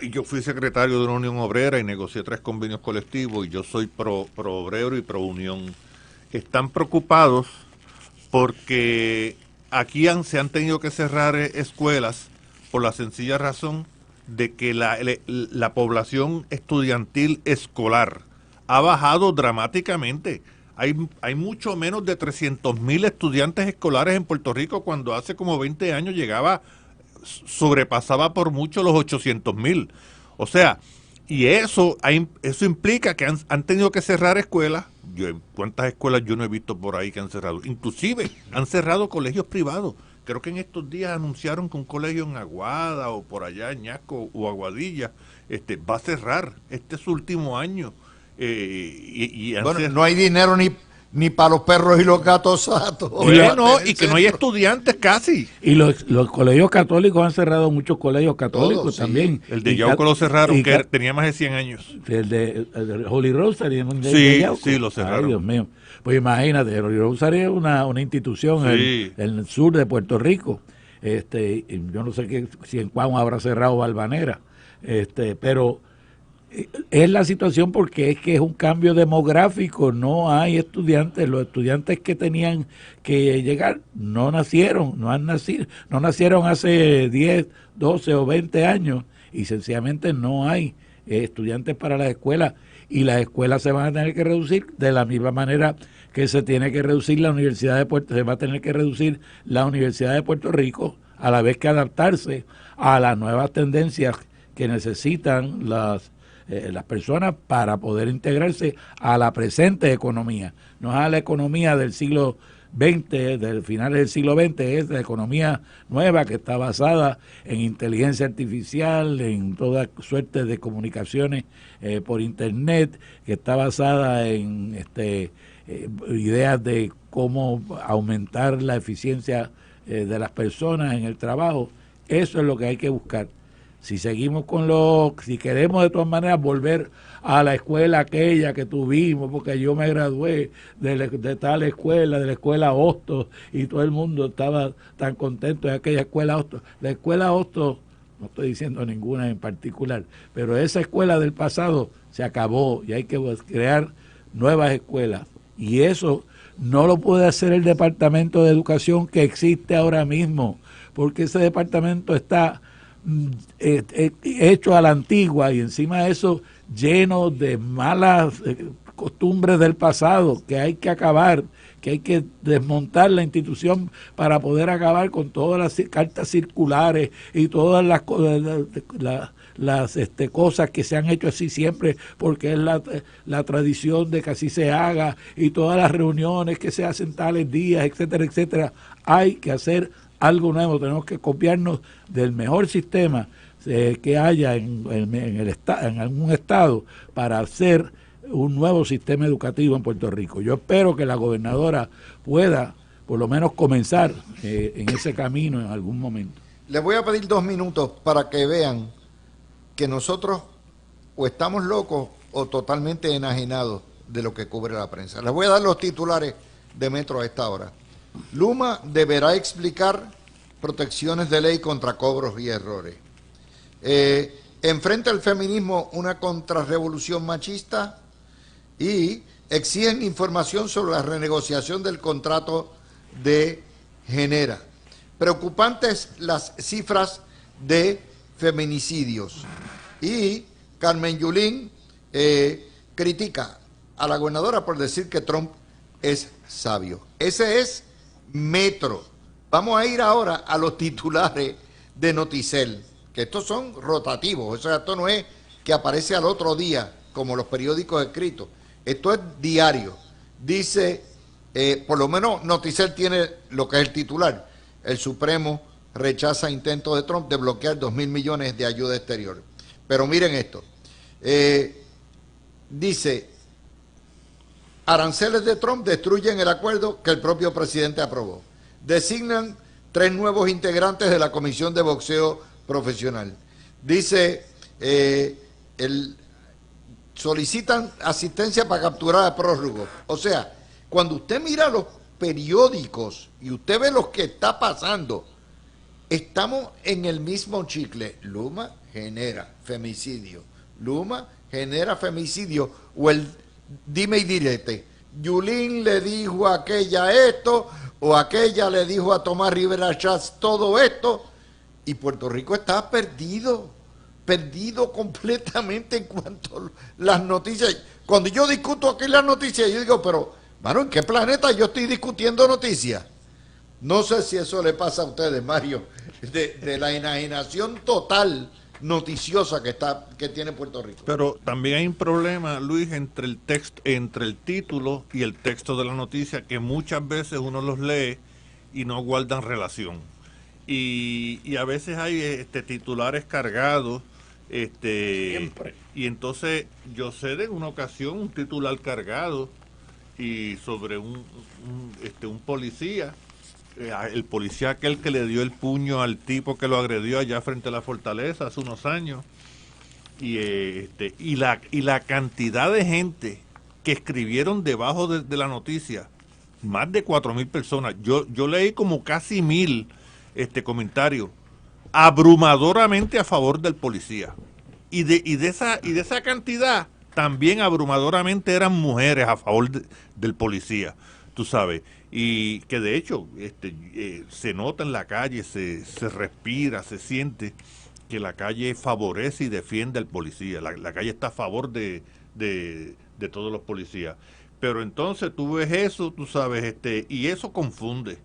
y yo fui secretario de una unión obrera y negocié 3 convenios colectivos, y yo soy pro obrero y pro unión, están preocupados porque aquí se han tenido que cerrar escuelas por la sencilla razón de que la población estudiantil escolar ha bajado dramáticamente. Hay mucho menos de 300,000 estudiantes escolares en Puerto Rico, cuando hace como 20 años sobrepasaba por mucho los 800,000. O sea, y eso implica que han tenido que cerrar escuelas. ¿Cuántas escuelas yo no he visto por ahí que han cerrado? Inclusive han cerrado colegios privados. Creo que en estos días anunciaron que un colegio en Aguada o por allá en Ñasco o Aguadilla va a cerrar. Este es su último año. Bueno, no hay dinero ni para los perros y los gatos satos. Bueno, y que no hay estudiantes casi. Y los colegios católicos han cerrado muchos colegios católicos. Todos, también. Sí. El de Yauco lo cerraron, que tenía más de 100 años. El de Holy Rosary. Sí, lo cerraron. Ay, Dios mío. Pues imagínate, Holy Rosary es una institución en el sur de Puerto Rico. Yo no sé si en Cuauhtémoc habrá cerrado Balvanera. Pero es la situación, porque es que es un cambio demográfico, no hay estudiantes, los estudiantes que tenían que llegar no nacieron hace 10, 12 o 20 años, y sencillamente no hay estudiantes para las escuelas, y las escuelas se van a tener que reducir de la misma manera que se tiene que reducir la Universidad de Puerto, se va a tener que reducir la Universidad de Puerto Rico, a la vez que adaptarse a las nuevas tendencias que necesitan las personas para poder integrarse a la presente economía, no es a la economía del siglo XX, del finales del siglo XX, es la economía nueva que está basada en inteligencia artificial, en toda suerte de comunicaciones por internet, que está basada en ideas de cómo aumentar la eficiencia de las personas en el trabajo. Eso es lo que hay que buscar. Si seguimos si queremos de todas maneras volver a la escuela aquella que tuvimos, porque yo me gradué de tal escuela, de la escuela Hostos, y todo el mundo estaba tan contento de aquella escuela Hostos. La escuela Hostos, no estoy diciendo ninguna en particular, pero esa escuela del pasado se acabó y hay que crear nuevas escuelas. Y eso no lo puede hacer el Departamento de Educación que existe ahora mismo, porque ese departamento está hecho a la antigua y encima de eso lleno de malas costumbres del pasado que hay que acabar, que hay que desmontar la institución para poder acabar con todas las cartas circulares y todas las cosas que se han hecho así siempre porque es la tradición de que así se haga, y todas las reuniones que se hacen tales días, etcétera, etcétera. Hay que hacer algo nuevo, tenemos que copiarnos del mejor sistema que haya en algún estado para hacer un nuevo sistema educativo en Puerto Rico. Yo espero que la gobernadora pueda por lo menos comenzar en ese camino en algún momento. Les voy a pedir 2 minutos para que vean que nosotros o estamos locos o totalmente enajenados de lo que cubre la prensa. Les voy a dar los titulares de Metro a esta hora. Luma deberá explicar protecciones de ley contra cobros y errores. Enfrenta el feminismo una contrarrevolución machista, y exigen información sobre la renegociación del contrato de Genera. Preocupantes las cifras de feminicidios. Y Carmen Yulín critica a la gobernadora por decir que Trump es sabio. Ese es Metro. Vamos a ir ahora a los titulares de Noticel, que estos son rotativos, o sea, esto no es que aparece al otro día como los periódicos escritos, esto es diario. Dice, por lo menos Noticel tiene lo que es el titular: el Supremo rechaza intento de Trump de bloquear 2.000 millones de ayuda exterior. Pero miren esto, dice, aranceles de Trump destruyen el acuerdo que el propio presidente aprobó. Designan 3 nuevos integrantes de la Comisión de Boxeo Profesional. Dice, solicitan asistencia para capturar a prófugos. O sea, cuando usted mira los periódicos y usted ve lo que está pasando, estamos en el mismo chicle. Luma genera femicidio. Luma genera femicidio. O el dime y direte. Yulín le dijo a aquella esto, o aquella le dijo a Tomás Rivera Schatz todo esto, y Puerto Rico está perdido completamente en cuanto a las noticias. Cuando yo discuto aquí las noticias, yo digo, pero, mano, ¿en qué planeta yo estoy discutiendo noticias? No sé si eso le pasa a ustedes, Mario, de la enajenación total noticiosa que tiene Puerto Rico. Pero también hay un problema, Luis, entre el título y el texto de la noticia, que muchas veces uno los lee y no guardan relación. Y a veces hay titulares cargados, Siempre. y entonces yo sé de una ocasión un titular cargado y sobre un policía, el policía aquel que le dio el puño al tipo que lo agredió allá frente a la fortaleza hace unos años, y la cantidad de gente que escribieron debajo de la noticia, más de 4.000 personas. Yo leí como casi 1.000 comentarios abrumadoramente a favor del policía, y de esa cantidad también abrumadoramente eran mujeres a favor del policía, tú sabes, y que de hecho se nota en la calle, se respira, se siente que la calle favorece y defiende al policía. La calle está a favor de todos los policías. Pero entonces tú ves eso, tú sabes, y eso confunde.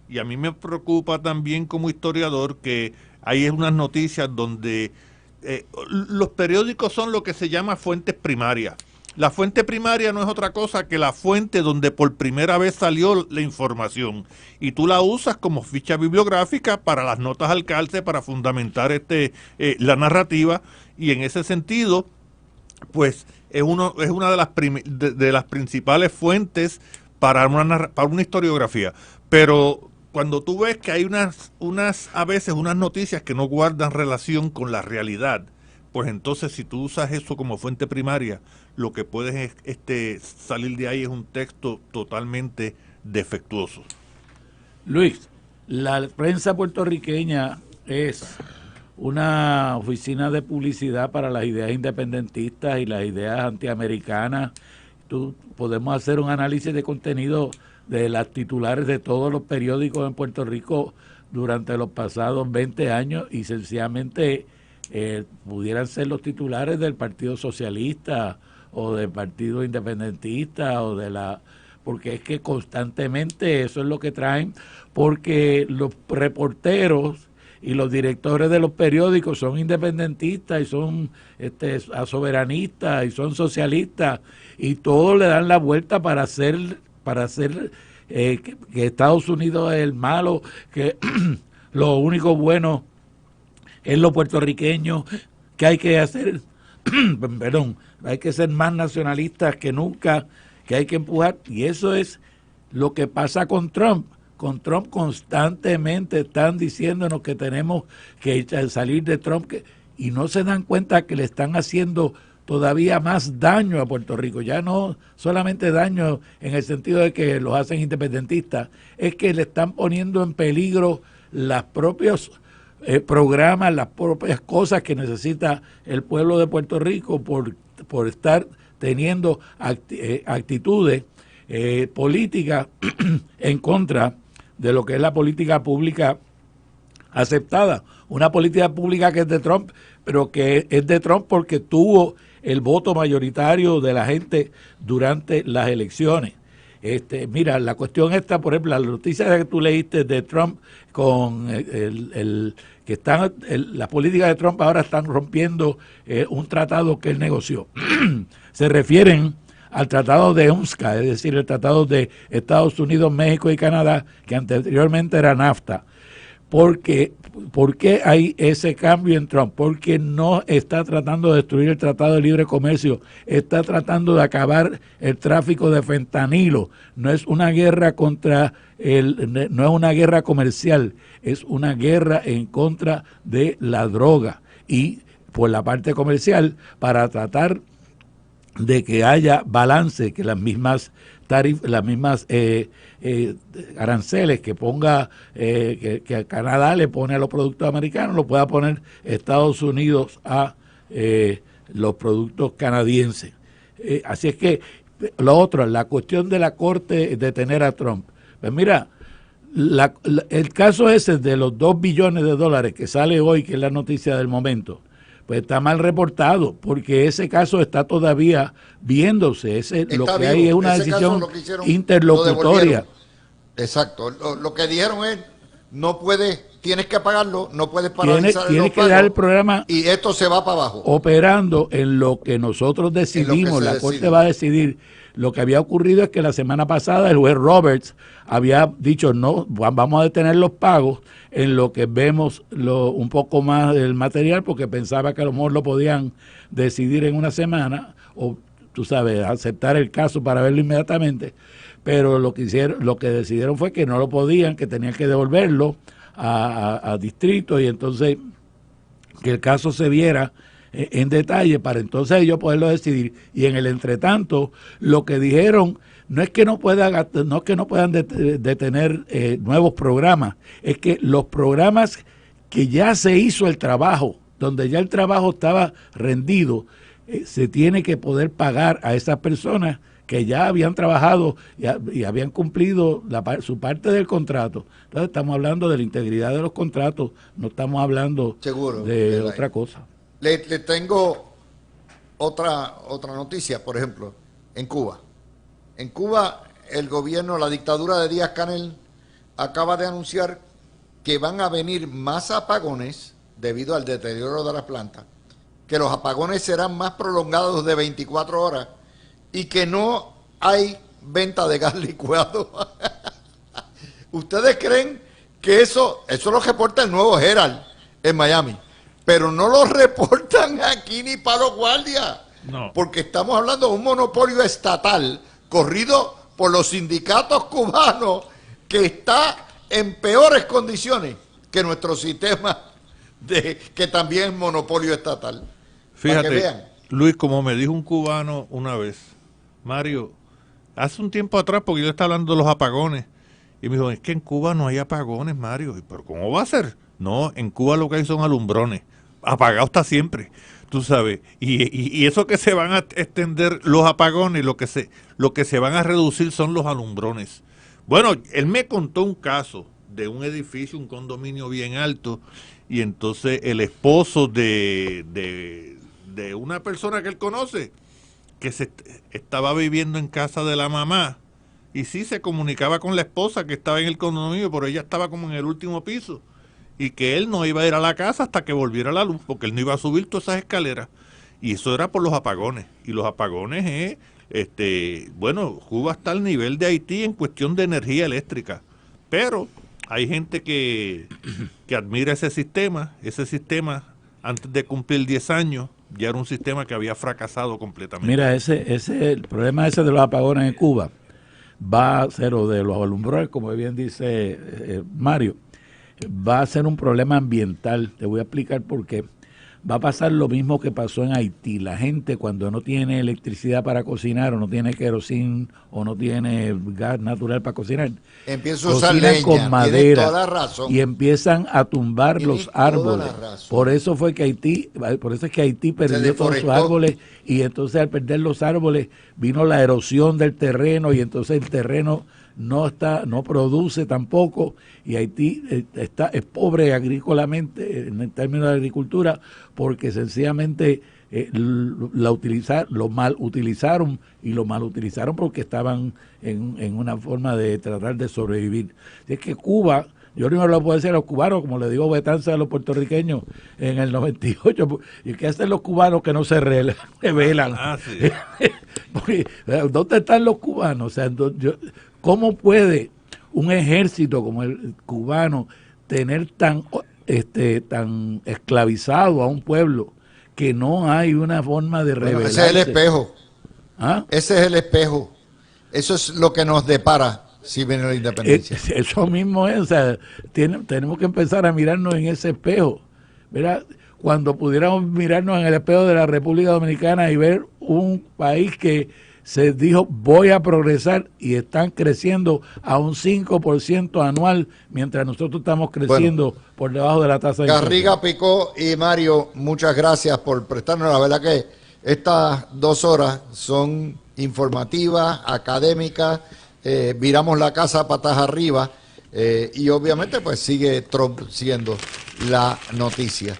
Y a mí me preocupa también como historiador que hay unas noticias donde los periódicos son lo que se llama fuentes primarias. La fuente primaria no es otra cosa que la fuente donde por primera vez salió la información y tú la usas como ficha bibliográfica para las notas al calce, para fundamentar la narrativa, y en ese sentido pues es una de las principales fuentes para una historiografía. Pero cuando tú ves que hay a veces unas noticias que no guardan relación con la realidad, pues entonces si tú usas eso como fuente primaria, lo que puedes salir de ahí es un texto totalmente defectuoso. Luis, la prensa puertorriqueña es una oficina de publicidad para las ideas independentistas y las ideas antiamericanas. Podemos hacer un análisis de contenido de las titulares de todos los periódicos en Puerto Rico durante los pasados 20 años y sencillamente pudieran ser los titulares del Partido Socialista o del Partido Independentista porque es que constantemente eso es lo que traen, porque los reporteros y los directores de los periódicos son independentistas y son soberanistas y son socialistas y todos le dan la vuelta para hacer que Estados Unidos es el malo, que lo único bueno es lo puertorriqueño, que hay que hacer, perdón, hay que ser más nacionalistas que nunca, que hay que empujar, y eso es lo que pasa con Trump. Con Trump constantemente están diciéndonos que tenemos que salir de Trump, y no se dan cuenta que le están haciendo todavía más daño a Puerto Rico. Ya no solamente daño en el sentido de que los hacen independentistas, es que le están poniendo en peligro los propios programas, las propias cosas que necesita el pueblo de Puerto Rico por estar teniendo actitudes políticas en contra de lo que es la política pública aceptada. Una política pública que es de Trump, pero que es de Trump porque tuvo el voto mayoritario de la gente durante las elecciones. Mira, la cuestión esta, por ejemplo, la noticia que tú leíste de Trump con las políticas de Trump ahora están rompiendo un tratado que él negoció. Se refieren al tratado de UNSCA, es decir, el tratado de Estados Unidos, México y Canadá, que anteriormente era NAFTA. ¿Por qué hay ese cambio en Trump? Porque no está tratando de destruir el Tratado de Libre Comercio, está tratando de acabar el tráfico de fentanilo. No es una guerra no es una guerra comercial, es una guerra en contra de la droga. Y por la parte comercial, para tratar de que haya balance, que las mismas aranceles que ponga que Canadá le pone a los productos americanos, lo pueda poner Estados Unidos a los productos canadienses. Así es que lo otro, la cuestión de la Corte detener a Trump. Pues mira, el caso ese de los $2 billones que sale hoy, que es la noticia del momento, pues está mal reportado, porque ese caso está todavía viéndose. Lo que hay es una decisión interlocutoria. Exacto. Lo que dijeron es, no puedes, tienes que pagarlo, no puedes paralizar tienes que dar el programa y esto se va para abajo. Operando en lo que nosotros decidimos, la Corte va a decidir. Lo que había ocurrido es que la semana pasada el juez Roberts había dicho, no, vamos a detener los pagos en lo que vemos un poco más del material, porque pensaba que a lo mejor lo podían decidir en una semana, o tú sabes, aceptar el caso para verlo inmediatamente, pero lo que decidieron fue que no lo podían, que tenían que devolverlo a distrito, y entonces que el caso se viera en detalle para entonces ellos poderlo decidir. Y en el entretanto, lo que dijeron no es que no puedan detener nuevos programas, es que los programas que ya se hizo el trabajo, donde ya el trabajo estaba rendido, se tiene que poder pagar a esas personas que ya habían trabajado y habían cumplido su parte del contrato. Entonces estamos hablando de la integridad de los contratos, no estamos hablando Seguro, de otra cosa. Le tengo otra noticia, por ejemplo, en Cuba. En Cuba, el gobierno, la dictadura de Díaz-Canel acaba de anunciar que van a venir más apagones debido al deterioro de las plantas, que los apagones serán más prolongados de 24 horas y que no hay venta de gas licuado. ¿Ustedes creen que eso lo reporta el Nuevo Herald en Miami? Pero no lo reportan aquí ni para los guardias. No. Porque estamos hablando de un monopolio estatal corrido por los sindicatos cubanos que está en peores condiciones que nuestro sistema que también es monopolio estatal. Para que vean. Fíjate, Luis, como me dijo un cubano una vez, Mario, hace un tiempo atrás, porque yo estaba hablando de los apagones, y me dijo, es que en Cuba no hay apagones, Mario. ¿Pero cómo va a ser? No, en Cuba lo que hay son alumbrones. Apagado está siempre, tú sabes. Y eso que se van a extender los apagones, lo que se van a reducir son los alumbrones. Bueno, él me contó un caso de un edificio, un condominio bien alto, y entonces el esposo de una persona que él conoce, que estaba viviendo en casa de la mamá, y sí se comunicaba con la esposa que estaba en el condominio, pero ella estaba como en el último piso, y que él no iba a ir a la casa hasta que volviera la luz, porque él no iba a subir todas esas escaleras, y eso era por los apagones, y los apagones bueno, Cuba está al nivel de Haití en cuestión de energía eléctrica, pero hay gente que admira ese sistema antes de cumplir 10 años, ya era un sistema que había fracasado completamente. Mira, el problema ese de los apagones en Cuba va a ser, o de los alumbrones, como bien dice Mario, va a ser un problema ambiental. Te voy a explicar por qué. Va a pasar lo mismo que pasó en Haití. La gente, cuando no tiene electricidad para cocinar, o no tiene querosín, o no tiene gas natural para cocinar, empieza a usar cocinan leña, con madera, toda la razón. y empiezan a tumbar Tiene los toda árboles. la razón. Por eso es que Haití perdió todos sus árboles, y entonces al perder los árboles vino la erosión del terreno, y entonces el terreno no produce tampoco, y Haití es pobre agrícolamente en términos de agricultura, porque sencillamente lo mal utilizaron porque estaban en una forma de tratar de sobrevivir. Es que Cuba, yo no lo puedo decir a los cubanos, como le digo Betanza a los puertorriqueños en el 98, ¿y qué hacen los cubanos que no se rebelan? Sí. Porque, ¿dónde están los cubanos? O sea, ¿cómo puede un ejército como el cubano tener tan esclavizado a un pueblo que no hay una forma de rebelarse? Ese es el espejo. ¿Ah? Ese es el espejo. Eso es lo que nos depara si viene la independencia. Eso mismo es, o sea, tenemos que empezar a mirarnos en ese espejo, ¿verdad? Cuando pudiéramos mirarnos en el espejo de la República Dominicana y ver un país que se dijo voy a progresar, y están creciendo a un 5% anual, mientras nosotros estamos creciendo por debajo de la tasa de inflación. Garriga, Picó y Mario, muchas gracias por prestarnos. La verdad que estas 2 horas son informativas, académicas, viramos la casa patas arriba, y obviamente pues sigue Trump siendo la noticia.